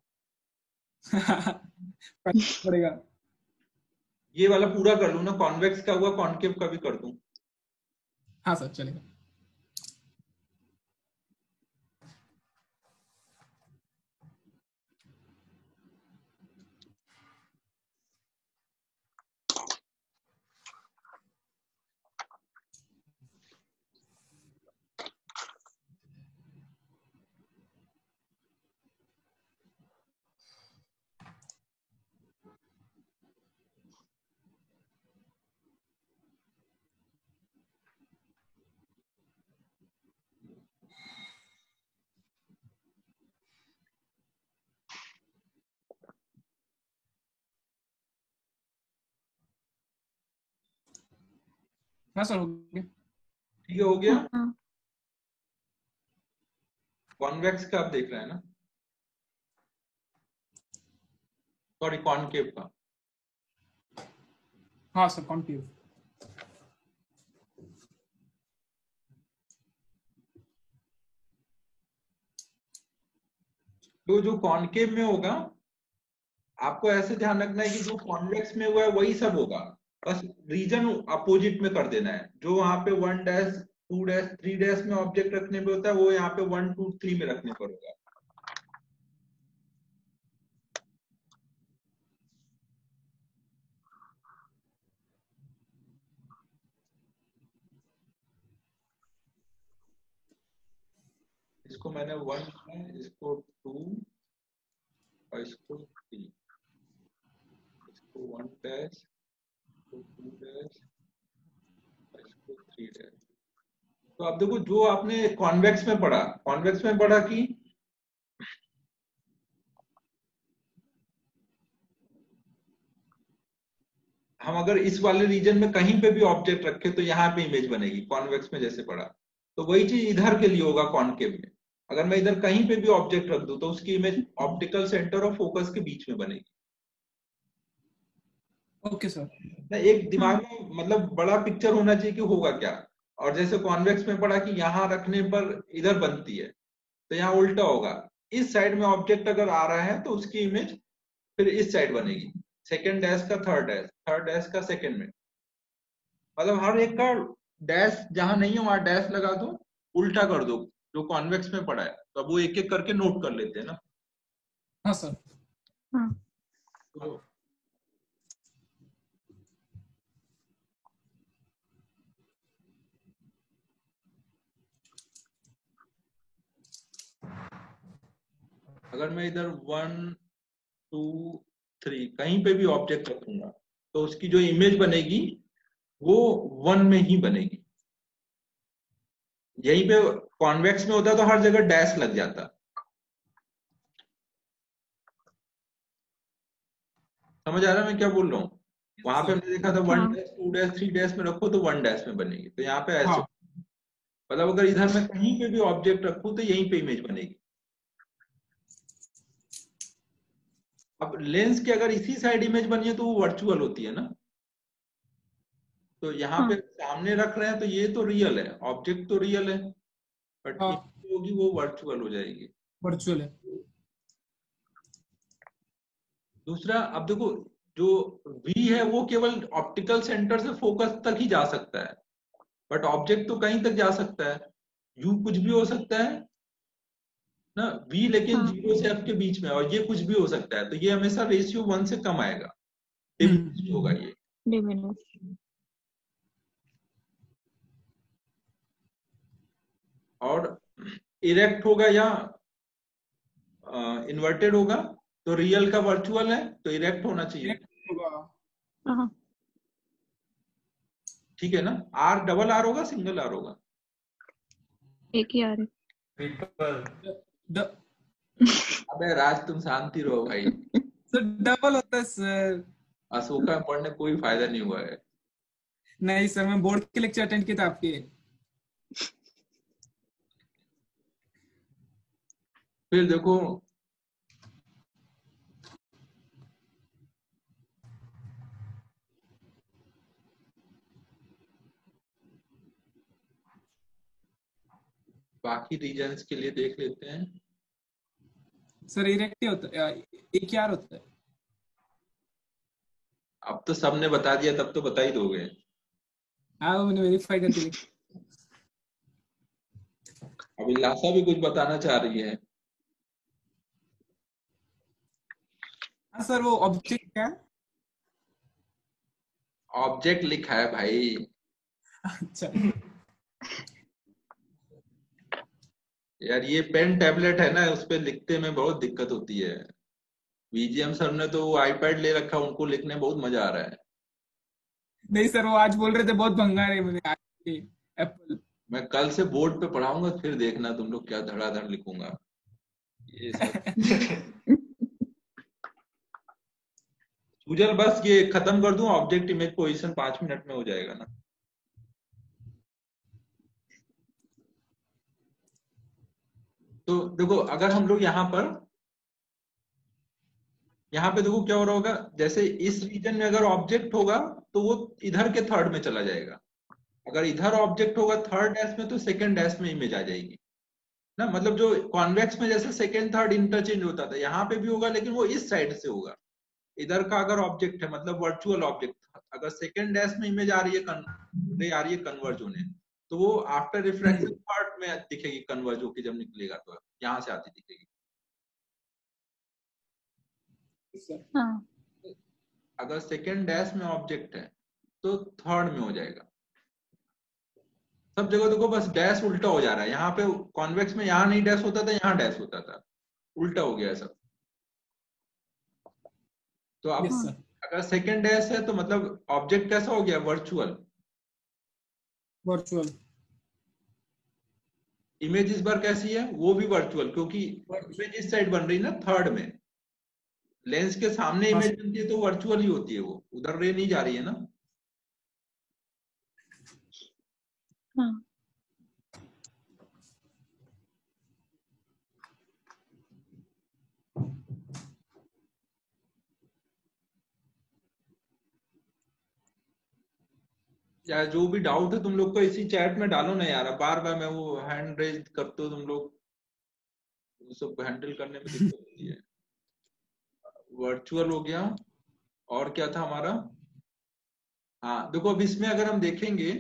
पड़ेगा। ये वाला पूरा कर लूं ना, कॉन्वेक्स का हुआ, कॉनकेव का भी कर दूं। हाँ सर चलेगा। हाँ सर, हो गया। ठीक है, हो गया। हाँ कॉन्वेक्स का आप देख रहे हैं ना, सॉरी कॉनकेव का। हाँ सर, कॉन्केव। तो जो कॉनकेव में होगा, आपको ऐसे ध्यान रखना है कि जो कॉन्वेक्स में हुआ है वही सब होगा, बस रीजन अपोजिट में कर देना है। जो वहां पे 1 डैश 2 डैश 3 डैश में ऑब्जेक्ट रखने पे होता है, वो यहाँ पे 1 2 3 में रखने पर होगा। इसको मैंने 1 किया, इसको 2 और इसको 3, इसको 1 डैश, इसको 2 डैश और इसको 3 डैश। तो अब देखो, जो आपने कॉन्वेक्स में पढ़ा कि हम अगर इस वाले रीजन में कहीं पे भी ऑब्जेक्ट रखे तो यहाँ पे इमेज बनेगी, कॉन्वेक्स में जैसे पढ़ा। तो वही चीज इधर के लिए होगा कॉनकेव में। अगर मैं इधर कहीं पे भी ऑब्जेक्ट रख दूं तो उसकी इमेज ऑप्टिकल सेंटर और फोकस के बीच में बनेगी। Okay sir. ना, एक दिमाग में मतलब बड़ा पिक्चर होना चाहिए कि होगा क्या। और जैसे कॉन्वेक्स में पढ़ा कि यहाँ रखने पर इधर बनती है, तो यहाँ उल्टा होगा। इस साइड में ऑब्जेक्ट अगर आ रहा है तो उसकी इमेज फिर इस साइड बनेगी, सेकेंड डैश का थर्ड डैश, थर्ड डैश का सेकेंड में। मतलब हर एक का डैश जहां नहीं है वहां डैश लगा दो, उल्टा कर दो जो कॉन्वेक्स में पड़ा है। तो अब वो एक एक करके नोट कर लेते हैं ना। हाँ सर। हाँ तो अगर मैं इधर 1 2 3 कहीं पे भी ऑब्जेक्ट रखूंगा तो उसकी जो इमेज बनेगी वो 1 में ही बनेगी। यहीं पे कॉन्वेक्स में होता तो हर जगह डैश लग जाता। समझ आ रहा है मैं क्या बोल रहा हूँ? वहां पे हमने देखा था 1 हाँ डैश 2 डैश 3 डैश में रखो तो 1 डैश में बनेगी। तो यहाँ पे ऐसे हाँ मतलब अगर इधर मैं कहीं पे भी ऑब्जेक्ट रखूं तो यहीं पे इमेज बनेगी। अब लेंस की अगर इसी साइड इमेज बनी है तो वो वर्चुअल होती है ना। तो यहाँ पे हाँ सामने रख रहे हैं तो ये तो रियल है, ऑब्जेक्ट तो रियल है, बट हाँ, इमेज होगी वो वर्चुअल हो जाएगी। वर्चुअल है। दूसरा, अब देखो, जो वी है वो केवल ऑप्टिकल सेंटर से फोकस तक ही जा सकता है, बट ऑब्जेक्ट तो कहीं तक जा सकता है। यू कुछ भी हो सकता है ना, वी लेकिन हाँ 0 से एफ के बीच में, और ये कुछ भी हो सकता है। तो ये हमेशा रेशियो 1 से कम आएगा, हम्म। डिमिनिश्ड होगा ये। डिमिनिश। और इरेक्ट होगा या इन्वर्टेड होगा तो रियल का वर्चुअल है तो इरेक्ट होना चाहिए। होगा। हाँ ठीक है ना। आर डबल आर होगा सिंगल आर होगा? एक ही आ रही। ट्रिपल। ड- अबे राज तुम शांति रहो भाई। सर डबल होता है सर। अशोका में पढ़ने कोई फायदा नहीं हुआ है। नहीं सर, मैं बोर्ड के लेक्चर अटेंड किया था आपके। फिर देखो, बाकी रीजन्स के लिए देख लेते हैं। सर इरेक्ट ही होता है, एक ही आर होता है। अब तो सबने बता दिया, तब तो बता ही दोगे। हाँ, वो मैंने वेरीफाई कर दिया। अभिलाषा भी कुछ बताना चाह रही है। हाँ सर, वो ऑब्जेक्ट क्या है? ऑब्जेक्ट लिखा है भाई। अच्छा। यार ये पेन टैबलेट है ना, उस पे लिखते में बहुत दिक्कत होती है। बीजीएम सर ने तो आईपैड ले रखा, उनको लिखने में बहुत मजा आ रहा है। नहीं सर, वो आज बोल रहे थे बहुत भंगार है, मैंने आज एप्पल। मैं कल से बोर्ड पे पढ़ाऊंगा, फिर देखना तुम लोग क्या धड़ाधड़ लिखूंगा ये सब। सुजल बस ये खत्म कर दूं, ऑब्जेक्ट इमेज पोजीशन 5 मिनट में हो जाएगा ना। तो देखो अगर हम लोग यहाँ पे देखो क्या हो रहा होगा, जैसे इस रीजन में अगर ऑब्जेक्ट होगा तो वो इधर के थर्ड में चला जाएगा, अगर इधर ऑब्जेक्ट होगा थर्ड डैश में तो सेकंड डैश में इमेज आ जाएगी ना। मतलब जो कॉन्वेक्स में जैसे सेकंड थर्ड इंटरचेंज होता था, यहाँ पे भी होगा लेकिन वो इस साइड से होगा। इधर का अगर ऑब्जेक्ट है मतलब वर्चुअल ऑब्जेक्ट, अगर सेकंड डैश में इमेज आ रही है कन्वर्ज होने, तो वो आफ्टर रिफ्रैक्शन पार्ट में दिखेगी कन्वर्ज होके, जब निकलेगा तो यहाँ से आती दिखेगी। हाँ अगर सेकंड डैश में ऑब्जेक्ट है तो थर्ड में हो जाएगा। सब जगह देखो बस डैश उल्टा हो जा रहा है, यहाँ पे कॉन्वेक्स में यहाँ नहीं डैश होता था, यहाँ डैश होता था, उल्टा हो गया है सब। तो अब यस सर, अगर सेकंड डैश है तो मतलब ऑब्जेक्ट कैसा हो गया, वर्चुअल। वर्चुअल। इमेज इस बार कैसी है, वो भी वर्चुअल, क्योंकि इमेज इस साइड बन रही है ना थर्ड में। लेंस के सामने इमेज बनती है तो वर्चुअल ही होती है, वो उधर रे नहीं जा रही है ना। हाँ या जो भी डाउट है तुम लोग को इसी चैट में डालो ना यार, बार बार मैं वो हैंड रेज करते हो तुम लोग, वो सब हैंडल करने में दिक्कत होती है। वर्चुअल हो गया, और क्या था हमारा। हाँ देखो अब इसमें अगर हम देखेंगे,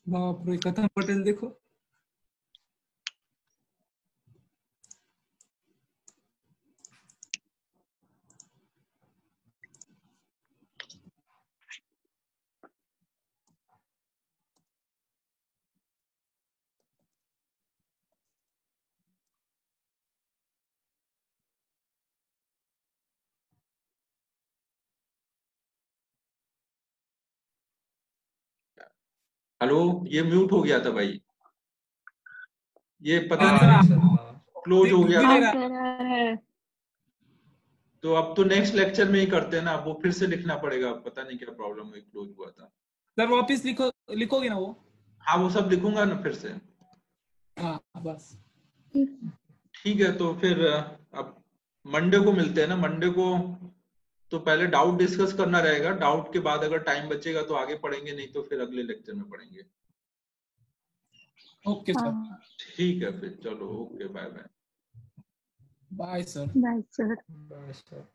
बाप रे कथन पटेल देखो। हेलो ये म्यूट हो गया था भाई, ये पता हाँ, नहीं सर क्लोज हो गया दिख था। नहीं रहा। सर आ रहा है। तो अब तो नेक्स्ट लेक्चर में ही करते हैं ना, वो फिर से लिखना पड़ेगा, पता नहीं क्या प्रॉब्लम हुई, क्लोज हुआ था। सर वापिस लिखो, लिखोगे ना वो? हाँ वो सब लिखूंगा ना फिर से। हाँ बस। ठीक है तो फिर अब मंडे को मिलते हैं ना। मंडे को तो पहले डाउट डिस्कस करना रहेगा, डाउट के बाद अगर टाइम बचेगा तो आगे पढ़ेंगे, नहीं तो फिर अगले लेक्चर में पढ़ेंगे। ओके सर, हाँ ठीक है फिर चलो, okay bye bye. Bye sir. Bye sir. Sir